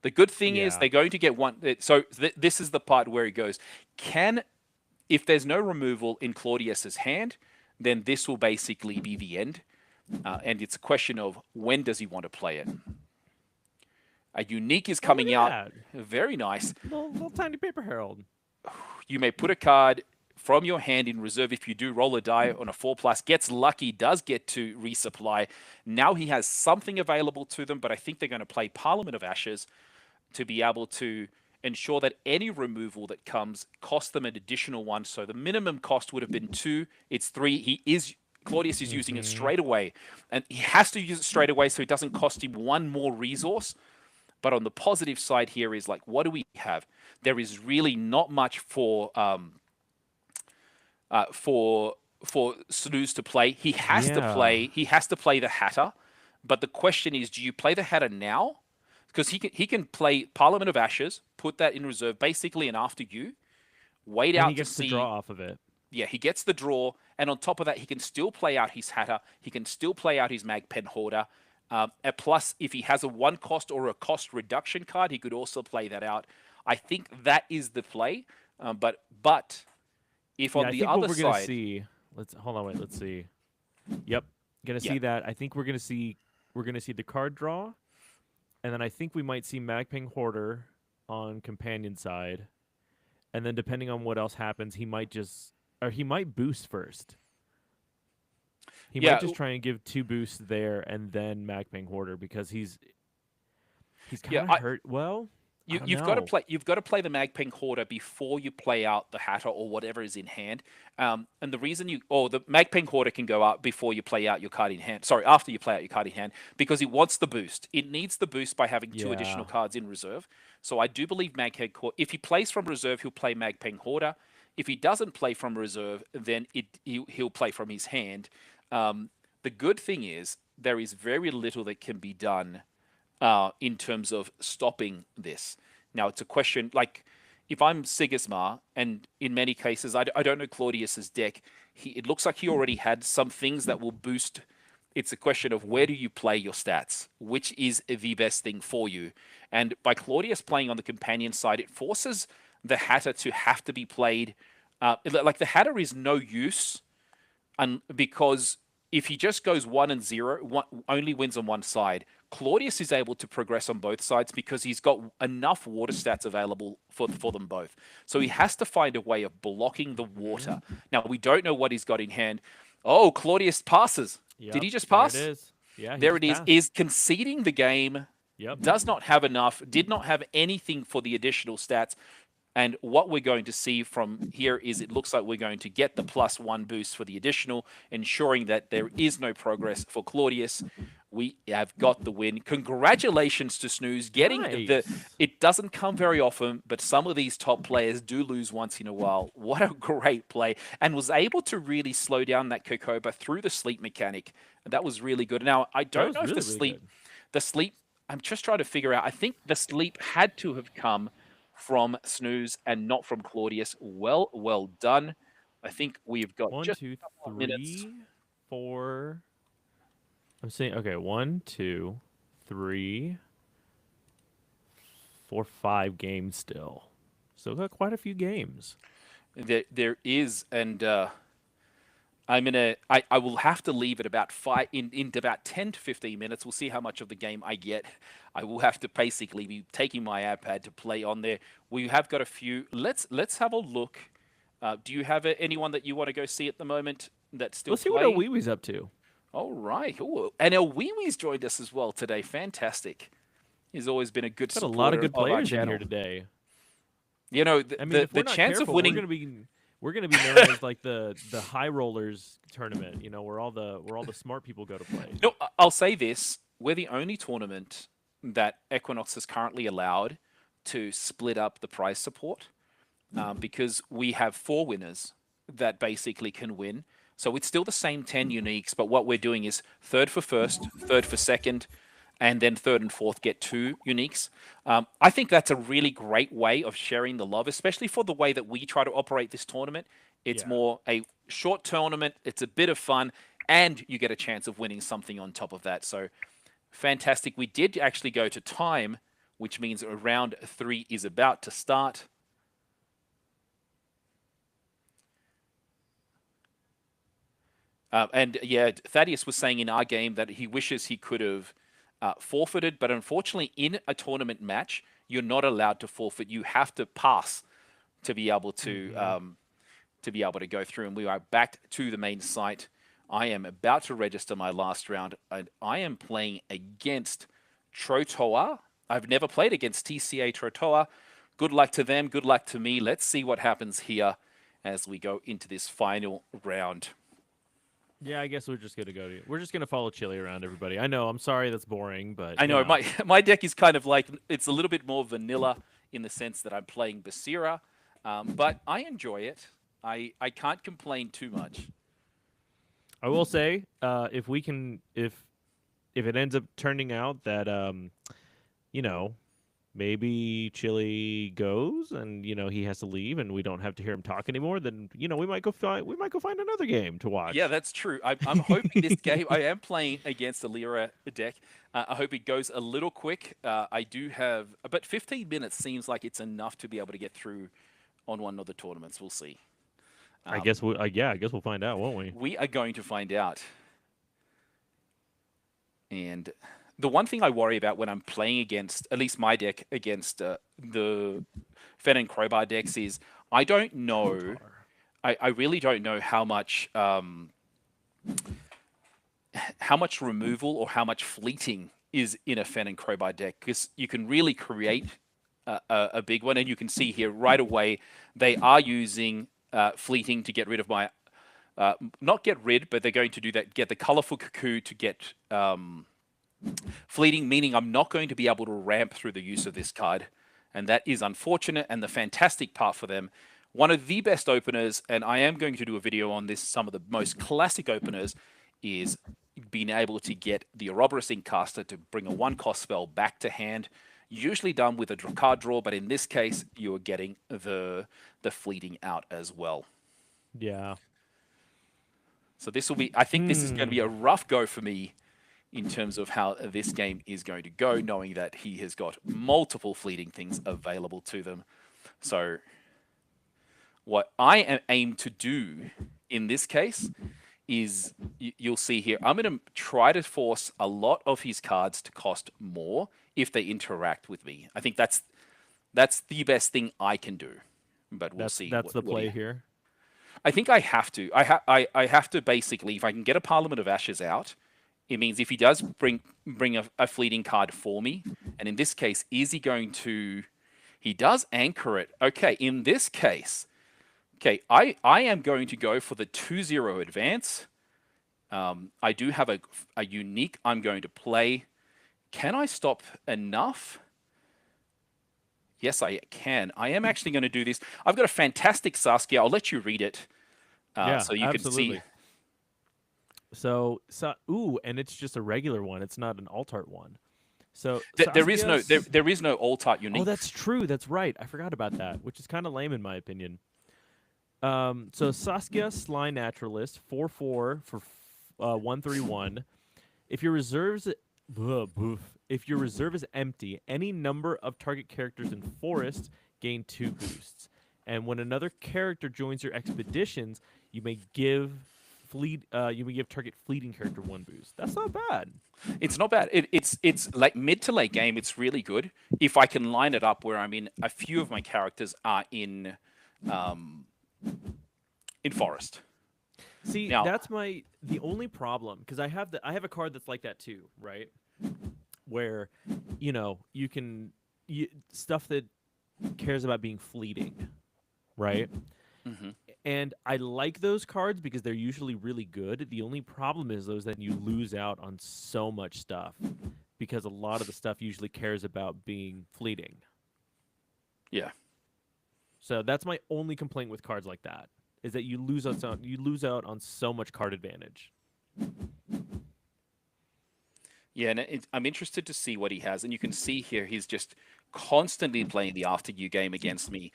The good thing is Yeah. they're going to get one. So this is the part where he goes, if there's no removal in Claudius's hand, then this will basically be the end. And it's a question of when does he want to play it. A unique is Oh, look coming at out. that. Very nice. Little tiny paper herald. You may put a card from your hand in reserve if you do roll a die on a 4+, gets lucky, does get to resupply. Now he has something available to them, but I think they're going to play Parliament of Ashes to be able to ensure that any removal that comes costs them an additional 1. So the minimum cost would have been 2. It's 3. Claudius is using it Hmm. straight away, and he has to use it straight away so it doesn't cost him 1 more resource. But on the positive side here is like, what do we have? There is really not much for Snooze to play. He has to Yeah. play. He has to play the Hatter. But the question is, do you play the Hatter now? Because he can play Parliament of Ashes, put that in reserve, basically, and after you wait And he out to gets to see. draw off of it. Yeah, he gets the draw, and on top of that, he can still play out his Hatter. He can still play out his Magpen Hoarder. And plus, if he has a 1 cost or a cost reduction card, he could also play that out. I think that is the play. But if Yeah, on I the think what other we're gonna side, see. Let's hold on. Wait. Let's see. Yep. Gonna yeah, see that. I think we're gonna see the card draw, and then I think we might see Magping Hoarder on companion side, and then depending on what else happens, he might boost first. He might yeah, just try and give 2 boosts there and then Magping Hoarder because he's yeah, kind of hurt. Well, I don't you've got to know. play. You've got to play the Magping Hoarder before you play out the Hatter or whatever is in hand. And the reason the Magping Hoarder can go out before you play out your card in hand. Sorry, after you play out your card in hand, because it wants the boost. It needs the boost by having 2 Yeah. additional cards in reserve. So I do believe Magping Hoarder. If he plays from reserve, he'll play Magping Hoarder. If he doesn't play from reserve, then he'll play from his hand. The good thing is there is very little that can be done in terms of stopping this. Now, it's a question like if I'm Sigismar, and in many cases, I don't know Claudius's deck, it looks like he already had some things that will boost. It's a question of where do you play your stats, which is the best thing for you. And by Claudius playing on the companion side, it forces the Hatter to have to be played. Like the Hatter is no use because if he just goes 1 and 0, only wins on one side, Claudius is able to progress on both sides because he's got enough water stats available for them both. So he has to find a way of blocking the water. Now, we don't know what he's got in hand. Oh, Claudius passes. Did Yep. he just There it pass? is. Yeah, he There just it passed. is conceding the game, Yep. does not have enough, did not have anything for the additional stats. And what we're going to see from here is it looks like we're going to get the +1 boost for the additional, ensuring that there is no progress for Claudius. We have got the win. Congratulations to Snooze getting the. Nice. It doesn't come very often, but some of these top players do lose once in a while. What a great play! And was able to really slow down that Kokoba through the sleep mechanic. And that was really good. Now I That don't was know if really, really good. the sleep. I'm just trying to figure out. I think the sleep had to have come from Snooze and not from Claudius. Well done. I think we've got One, just two, a couple of minutes. 3, 4. I'm saying okay. 1, 2, 3, 4, 5 games still. Still got quite a few games. There is, and I will have to leave at about into about 10 to 15 minutes. We'll see how much of the game I get. I will have to basically be taking my iPad to play on there. We have got a few. Let's have a look. Do you have anyone that you want to go see at the moment that's still Let's see what El playing? Weewee's up to. All right. Ooh, and El Wiwi's joined us as well today. Fantastic. He's always been a good Got a lot of supporter good of our players in here channel. today. You know, I mean, if the we're not chance of careful, winning. we're gonna be known as like the high rollers tournament. You know, where all the smart people go to play. No, I'll say this: we're the only tournament that Equinox is currently allowed to split up the prize support because we have 4 winners that basically can win. So it's still the same 10 uniques, but what we're doing is third for first, third for second, and then third and fourth get 2 uniques. I think that's a really great way of sharing the love, especially for the way that we try to operate this tournament. It's Yeah. more a short tournament, it's a bit of fun, and you get a chance of winning something on top of that. So fantastic. We did actually go to time, which means round 3 is about to start. And yeah, Thaddeus was saying in our game that he wishes he could have forfeited, but unfortunately, in a tournament match, you're not allowed to forfeit. You have to pass to be able Mm-hmm. to go through. And we are back to the main site. I am about to register my last round, and I am playing against Trotoa. I've never played against TCA Trotoa. Good luck to them. Good luck to me. Let's see what happens here as we go into this final round. Yeah, I guess we're just gonna we're just gonna follow Chili around, everybody. I know. I'm sorry that's boring, but I you know know. my deck is kind of like it's a little bit more vanilla in the sense that I'm playing Basira, but I enjoy it. I can't complain too much. I will say, if we can, if it ends up turning out that you know, maybe Chili goes and he has to leave and we don't have to hear him talk anymore, then we might go find another game to Yeah, watch. that's true. I'm hoping this game. I am playing against a Lyra deck. I hope it goes a little quick. I do have, but 15 minutes seems like it's enough to be able to get through on one of the tournaments. We'll see. I Um, guess we yeah, I guess we'll find out, won't we? we are going to find out. And the one thing I worry about when I'm playing against, at least my deck, against the Fen and Crowbar decks is I don't know. Kotar. I really don't know how much removal or how much fleeting is in a Fen and Crowbar deck because you can really create a big one, and you can see here right away they are using fleeting to get rid of my not get rid, but they're going to do that. Get the colorful cuckoo to get fleeting, meaning I'm not going to be able to ramp through the use of this card, and that is unfortunate. And the fantastic part for them, one of the best openers, and I am going to do a video on this. Some of the most classic openers is being able to get the Ouroboros Inkcaster to bring a 1-cost spell back to hand. Usually done with a card draw, but in this case, you are getting the fleeting out as well. Yeah. So this will be. I think this is going to be a Hmm. rough go for me in terms of how this game is going to go, knowing that he has got multiple fleeting things available to them. So, what I aim to do in this case is you'll see here, I'm going to try to force a lot of his cards to cost more if they interact with me. I think that's the best thing I can do, but we'll see That's the what he. play here. I think I have to. I have to basically, if I can get a Parliament of Ashes out, it means if he does bring a fleeting card for me, and in this case, is he going to? He does anchor it. Okay, in this case, okay, I am going to go for the 2-0 advance, I do have a unique I'm going to play. Can I stop enough? Yes, I can. I am actually going to do this. I've got a fantastic Saskia. I'll let you read it Yeah, so you can see. absolutely. So, ooh, and it's just a regular one. It's not an alt art one. So There is no Saskia's. there is no alt art Oh, unique. that's true. That's right. I forgot about that, which is kind of lame in my opinion. So Saskia, Sly Naturalist, 4/4 for 1/3/1. If your reserves, if your reserve is empty, any number of target characters in forest gain 2 boosts, and when another character joins your expeditions, you may give you may give target fleeting character 1 boost. That's not bad. It's not bad. It's like mid to late game. It's really good if I can line it up where a few of my characters are um, in forest. See, Now, that's the only problem because I have a card that's like that too, right? Where, you can stuff that cares about being fleeting, right? mhm. And I like those cards because they're usually really good. The only problem is those that you lose out on so much stuff because a lot of the stuff usually cares about being fleeting. Yeah. So that's my only complaint with cards like that is that you lose out on so much card advantage. Yeah, and I'm interested to see what he has. And you can see here he's just constantly playing the after you game against me.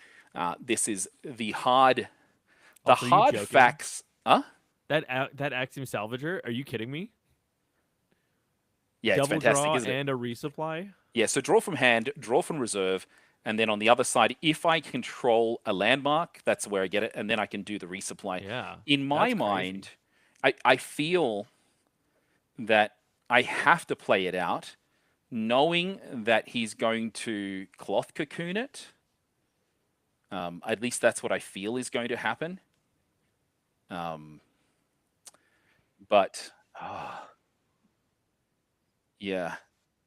This is the Also, are you hard joking? facts. Huh? That Axiom Salvager? Are you kidding me? Yeah, it's Double fantastic, draw isn't it? and a resupply? Yeah, so draw from hand, draw from reserve, and then on the other side, if I control a landmark, that's where I get it, and then I can do the resupply. Yeah, In my that's crazy. mind, I feel that I have to play it out, knowing that he's going to cloth cocoon it. At least that's what I feel is going to happen. Um, but yeah,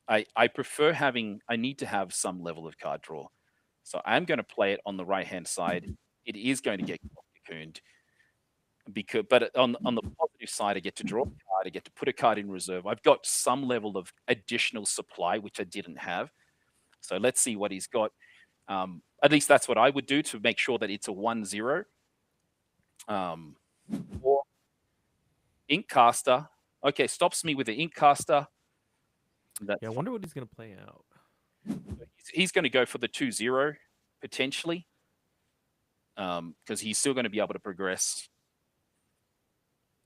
I prefer having. I need to have some level of card draw, so I'm going to play it on the right hand side. It is going to get cocooned because, but on the positive side, I get to draw a card. I get to put a card in reserve. I've got some level of additional supply which I didn't have. So let's see what he's got. At least that's what I would do to make sure that it's a 1-0. Or ink caster. Okay, stops me with the ink caster. Yeah, I That's fine. wonder what he's gonna play out. He's going to go for the 2-0 potentially, because he's still going to be able to progress.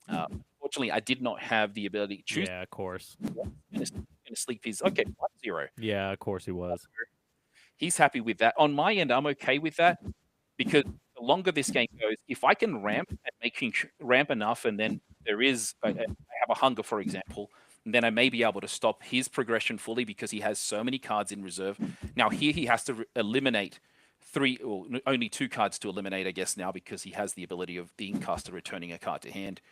Unfortunately, I did not have the ability to choose. Yeah, of course. Going to sleep his okay 1-0. Yeah, of course he was. He's happy with that. On my end, I'm okay with that because the longer this game goes, if I can ramp and making ramp enough, and then there is I have a hunger, for example, then I may be able to stop his progression fully because he has so many cards in reserve. Now here he has to eliminate three or only 2 cards to eliminate, I guess now because he has the ability of the Incaster returning a card to hand.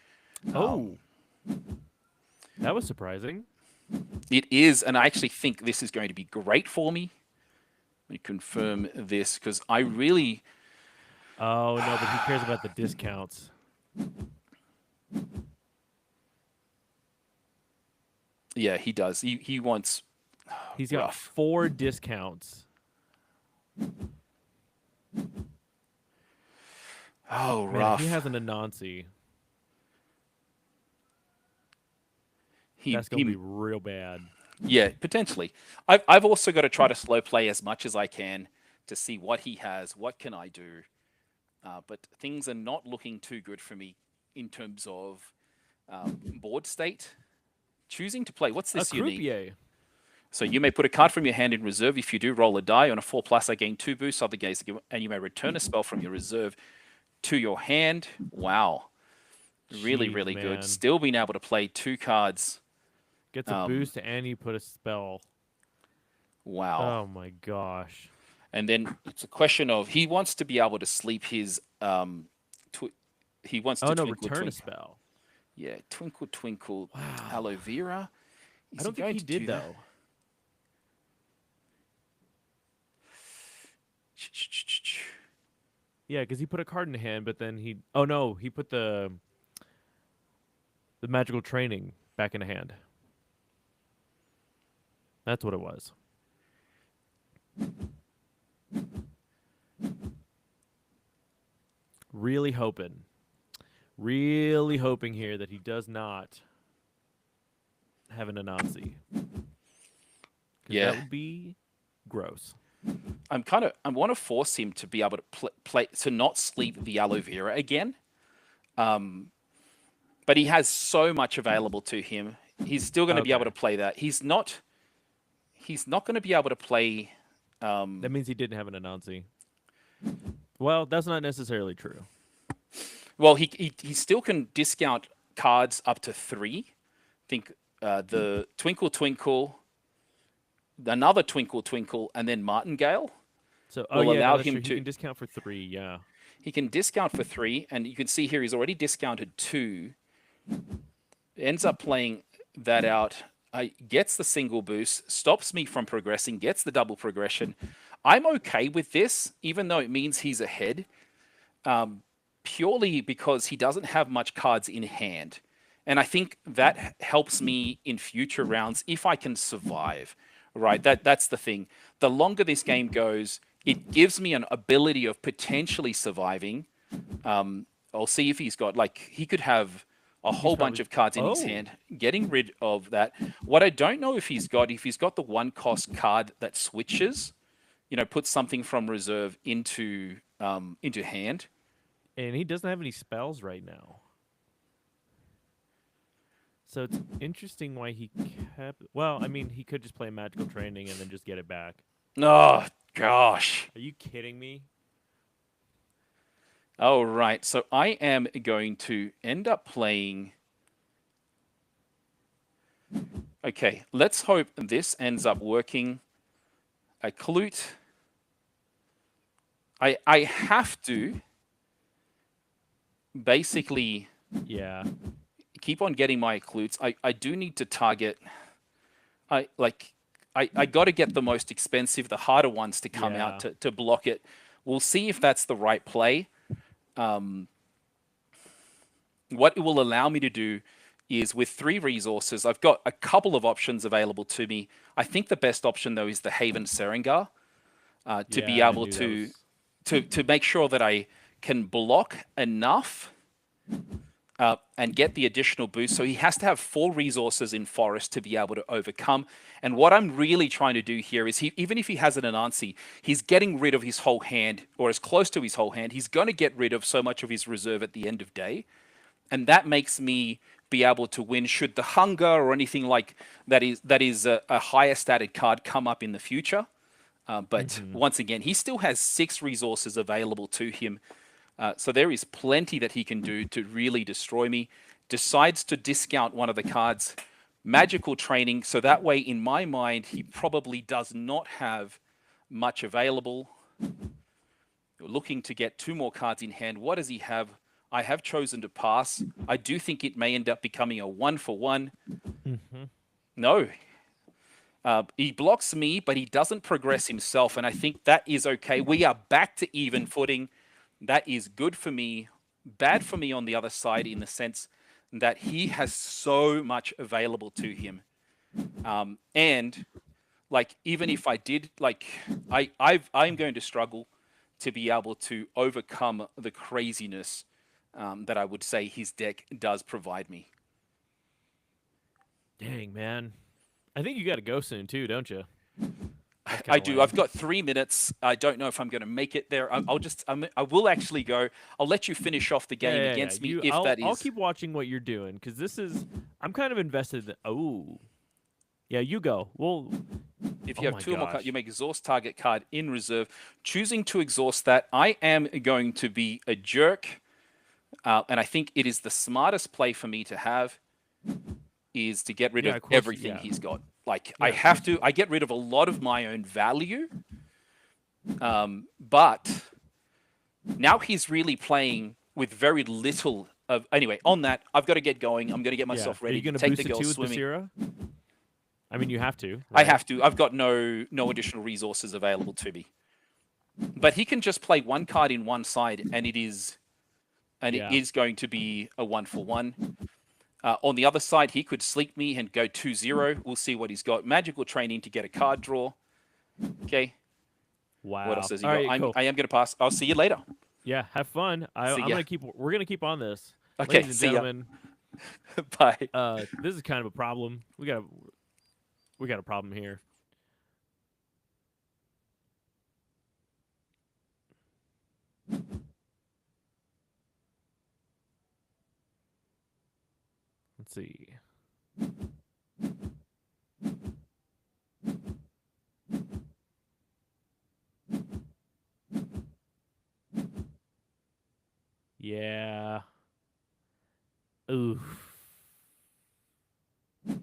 Oh, that was surprising. It is, and I actually think this is going to be great for me. Let me confirm this because I really Oh no, but he cares about the discounts. yeah, he does. He wants He's got rough. 4 discounts. Oh, Man, if he rough. has an Anansi, He that's gonna be he real bad. yeah, potentially. I've also got to try to slow play as much as I can to see what he has, what can I do. But things are not looking too good for me in terms of board state. Choosing to play. What's A this unique? croupier. So you may put a card from your hand in reserve. If you do, roll a die. On a 4+, I gain 2 boosts. Other gaze, and you may return a spell from your reserve to your hand. Wow. Really, Jeez, really good. man. Still being able to play 2 cards. Gets a Um, boost and you put a spell. wow. Oh my gosh. And then it's a question of he wants to be able to sleep his he wants Oh to no, twinkle return a twinkle. spell. Yeah, twinkle twinkle Wow. aloe vera. I Is he don't think going he to did do that? though. Yeah, because he put a card in hand, but then he. Oh no, he put the. The magical training back in hand. That's what it was. Really hoping. Really hoping here that he does not have an Anansi. Because Yeah, that would be gross. I want to force him to be able to play to not sleep the aloe vera again. Um, but he has so much available to him. He's still going to be able Okay. to play that. He's not going to be able to play. That means he didn't have an Anansi. Well, that's not necessarily true. Well, he still can discount cards up to three. I think the Twinkle Twinkle, another Twinkle Twinkle, and then Martingale So, oh will yeah, no, allow that's him true. He to. can discount for 3. Yeah. He can discount for three, and you can see here he's already discounted two. Ends up playing that out. Gets the single boost, stops me from progressing, gets the double progression. I'm okay with this, even though it means he's ahead, purely because he doesn't have much cards in hand. And I think that helps me in future rounds if I can survive. Right? That's the thing. The longer this game goes, it gives me an ability of potentially surviving. I'll see if he's got like he could have a He's whole bunch probably. of cards in his Oh. hand, getting rid of that. What I don't know if he's got the one cost card that switches, puts something from reserve into hand. And he doesn't have any spells right now. So it's interesting why he kept. Well, I mean, he could just play magical training and then just get it back. Oh gosh. Are you kidding me? All right. So I am going to end up playing. Okay, let's hope this ends up working. A Clute. I have to basically Yeah. keep on getting my Clutes. I do need to target. I got to get the most expensive, the harder ones to come out Yeah. to block it. We'll see if that's the right play. What it will allow me to do is with 3 resources, I've got a couple of options available to me. I think the best option though is the Haven Serengar to be Yeah, I able knew that to was. to make sure that I can block enough and get the additional boost. So he has to have 4 resources in Forest to be able to overcome. And what I'm really trying to do here is even if he has an Anansi, he's getting rid of his whole hand or as close to his whole hand. He's going to get rid of so much of his reserve at the end of day. And that makes me be able to win should the hunger or anything like that is a higher stated card come up in the future. But Mm-hmm. once again, he still has 6 resources available to him. So there is plenty that he can do to really destroy me. Decides to discount one of the cards, magical training. So that way, in my mind, he probably does not have much available. Looking to get 2 more cards in hand. What does he have? I have chosen to pass. I do think it may end up becoming a 1-for-1. Mm-hmm. No, he blocks me, but he doesn't progress himself, and I think that is okay. We are back to even footing. That is good for me, bad for me on the other side in the sense that he has so much available to him. And like even if I did I'm going to struggle to be able to overcome the craziness that I would say his deck does provide me. Dang, man. I think you got to go soon too, don't you? That's kind I of do. I've lame. got 3 minutes. I don't know if I'm going to make it there. I will actually go. I'll let you finish off the Yeah, game yeah, yeah. against me if that I'll is. keep watching what you're doing because this is. I'm kind of invested. Oh, yeah. You go. Well. If Oh you have my 2 or more cards, you gosh. make exhaust target card in reserve. Choosing to exhaust that, I am going to be a jerk, and I think it is the smartest play for me to have is to get rid Yeah, of of course. everything Yeah. he's got. Like I Yeah, of have course you to. would. I get rid of a lot of my own value, but now he's really playing with very little of. Anyway, on that, I've got to get going. I'm going to get Yeah. myself Are you ready. gonna Take the boost it girls too with swimming. Basira? I mean, you have to, I right? have to. I've got no additional resources available to me. But he can just play one card in one side, and it is Yeah. going to be a 1-for-1. On the other side, he could sleep me and go 2-0. We'll see what he's got. Magical training to get a card draw. Okay. What else Wow. has he All got? right, cool. I am going to pass. I'll see you later. Yeah, have fun. See I'm ya. gonna keep. We're gonna keep on this, Okay. ladies and See ya. gentlemen. Bye. This is kind of a problem. We got a problem here. Let's see. Yeah. Oof. This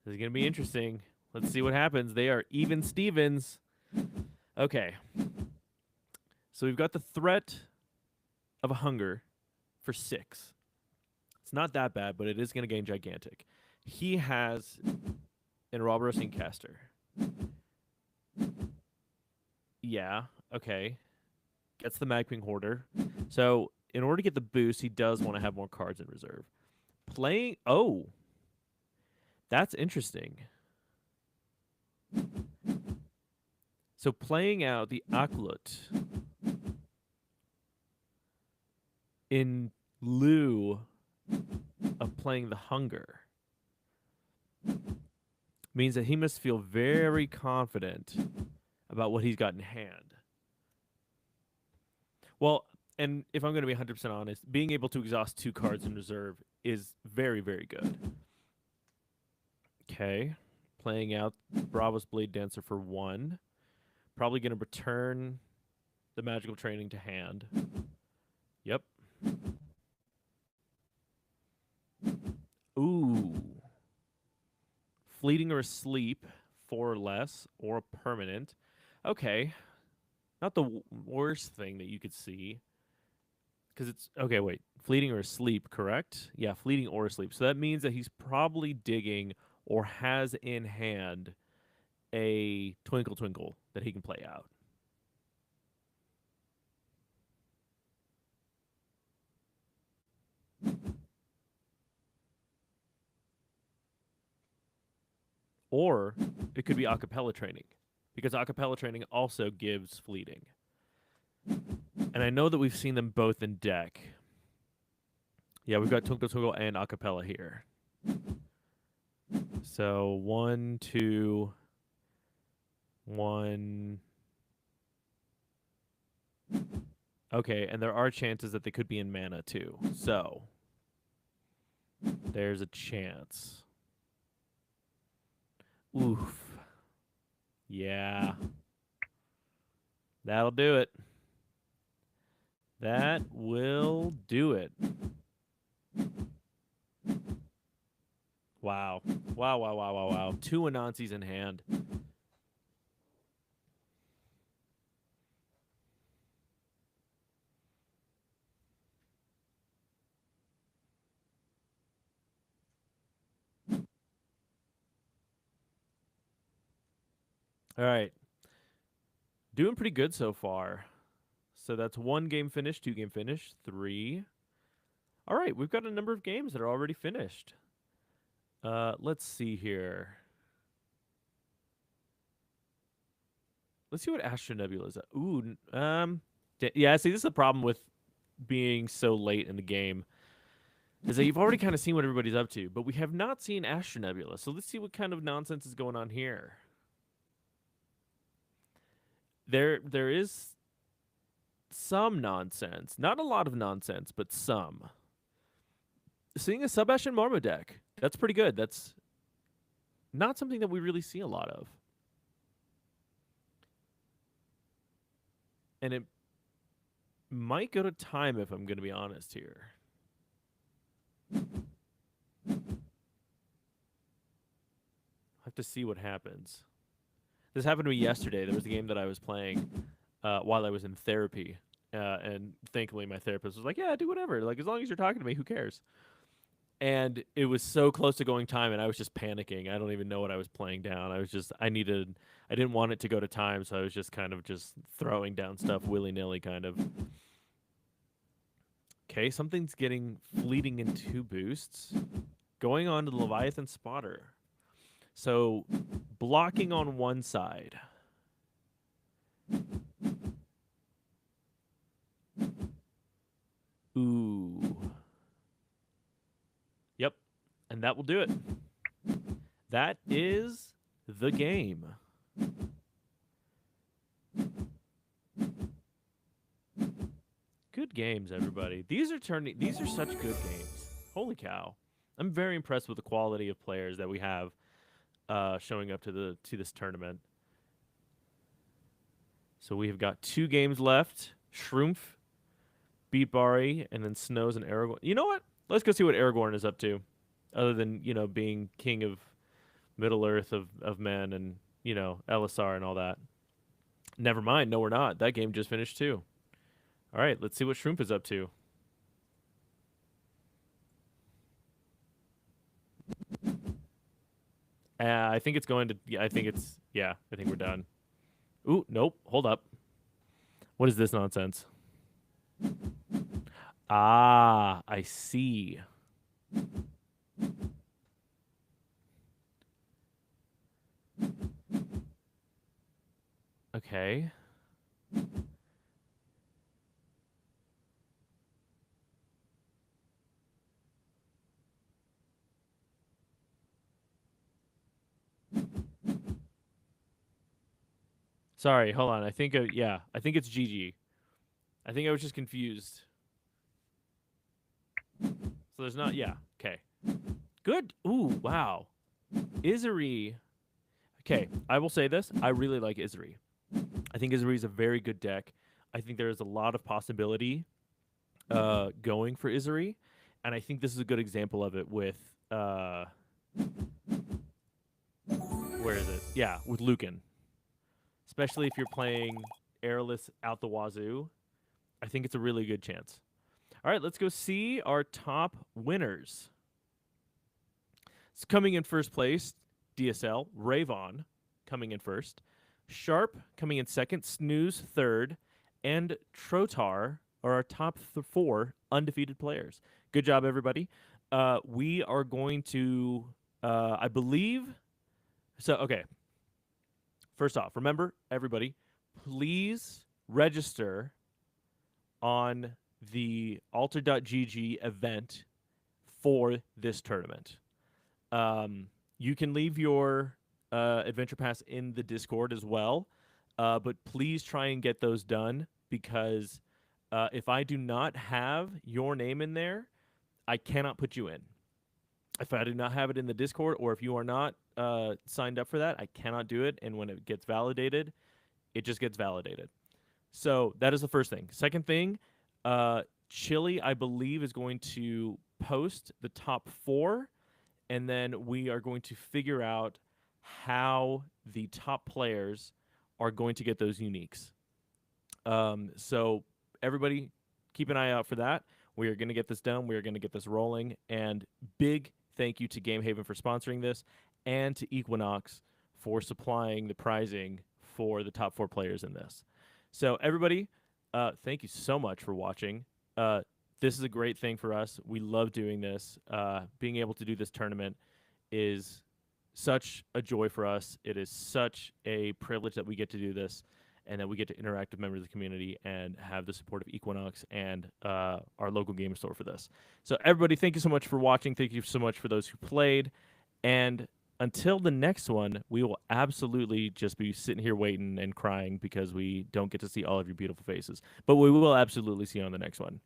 is gonna be interesting. Let's see what happens. They are even Stevens. Okay. So we've got the threat of a hunger for 6. It's not that bad, but it is going to gain gigantic. He has an Robertson caster. Yeah, okay. Gets the Magping Hoarder. So in order to get the boost, he does want to have more cards in reserve. Playing. Oh, that's interesting. So playing out the Aklut in lieu of playing the Hunger means that he must feel very confident about what he's got in hand. Well, and if I'm going to be 100% honest, being able to exhaust 2 cards in reserve is very, very good. Okay. Playing out Bravos Blade Dancer for 1. Probably going to return the Magical Training to hand. Yep. Ooh. Fleeting or Asleep, 4 or less, or a permanent. Okay. Not the worst thing that you could see. Because it's. Okay, wait. Fleeting or Asleep, correct? Yeah, Fleeting or Asleep. So that means that he's probably digging or has in hand a Twinkle Twinkle that he can play out. Or it could be acapella training, because acapella training also gives fleeting. And I know that we've seen them both in deck. Yeah, we've got Twinkle Twinkle and acapella here. So 1, 2, 1. Okay, and there are chances that they could be in mana too. So there's a chance. Oof. Yeah. That'll do it. That will do it. Wow. Wow, wow, wow, wow, wow. 2 Anansi's in hand. All right. Doing pretty good so far. So that's 1 game finished, 2 game finished, 3. All right, we've got a number of games that are already finished. Let's see here. Let's see what Astro Nebula is. Ooh, yeah. See, this is the problem with being so late in the game, is that you've already kind of seen what everybody's up to, but we have not seen Astro Nebula. So let's see what kind of nonsense is going on here. There is some nonsense, not a lot of nonsense, but some. Seeing a Sebastian Marmo deck, that's pretty good. That's not something that we really see a lot of. And it might go to time if I'm going to be honest here. I'll have to see what happens. This happened to me yesterday. There was a game that I was playing while I was in therapy. And thankfully my therapist was like, yeah, do whatever. Like, as long as you're talking to me, who cares? And it was so close to going time, and I was just panicking. I don't even know what I was playing down. I didn't want it to go to time, so I was just kind of just throwing down stuff willy-nilly kind of. Okay, something's getting fleeting in 2 boosts. Going on to the Leviathan Spotter. So blocking on one side. Ooh. Yep. And that will do it. That is the game. Good games, everybody. These are such good games. Holy cow. I'm very impressed with the quality of players that we have showing up to this tournament. So we have got 2 games left. Shroomf beat Bari, and then Snows and Aragorn. You know what? Let's go see what Aragorn is up to, other than being king of Middle Earth of men and Elisar and all that. Never mind. No, we're not. That game just finished too. All right, let's see what Shroomf is up to. I think it's going to. Yeah, I think it's. Yeah, I think we're done. Ooh, nope. Hold up. What is this nonsense? Ah, I see. Okay. Sorry, hold on. I think yeah, I think it's GG. I think I was just confused. So there's not. Yeah. Okay. Good. Ooh, wow. Izuri. Okay, I will say this. I really like Izuri. I think Izuri is a very good deck. I think there is a lot of possibility going for Izuri, and I think this is a good example of it with where is it? Yeah, with Lucan. Especially if you're playing airless out the wazoo, I think it's a really good chance. All right, let's go see our top winners. It's coming in first place, DSL, Ravon coming in first, Sharp coming in second, Snooze third, and Trotar are our top 4 undefeated players. Good job, everybody. We are going to, I believe, so, okay. First off, remember, everybody, please register on the alter.gg event for this tournament. You can leave your adventure pass in the Discord as well, but please try and get those done because if I do not have your name in there, I cannot put you in. If I do not have it in the Discord, or if you are not signed up for that, I cannot do it. And when it gets validated, it just gets validated. So that is the first thing. Second thing, Chili, I believe, is going to post the top 4, and then we are going to figure out how the top players are going to get those uniques. So everybody, keep an eye out for that. We are going to get this done. We are going to get this rolling. And big thank you to Game Haven for sponsoring this, and to Equinox for supplying the prizing for the top 4 players in this. So everybody, thank you so much for watching. This is a great thing for us. We love doing this. Being able to do this tournament is such a joy for us. It is such a privilege that we get to do this, and that we get to interact with members of the community and have the support of Equinox and our local game store for this. So everybody, thank you so much for watching. Thank you so much for those who played. And until the next one, we will absolutely just be sitting here waiting and crying because we don't get to see all of your beautiful faces. But we will absolutely see you on the next one.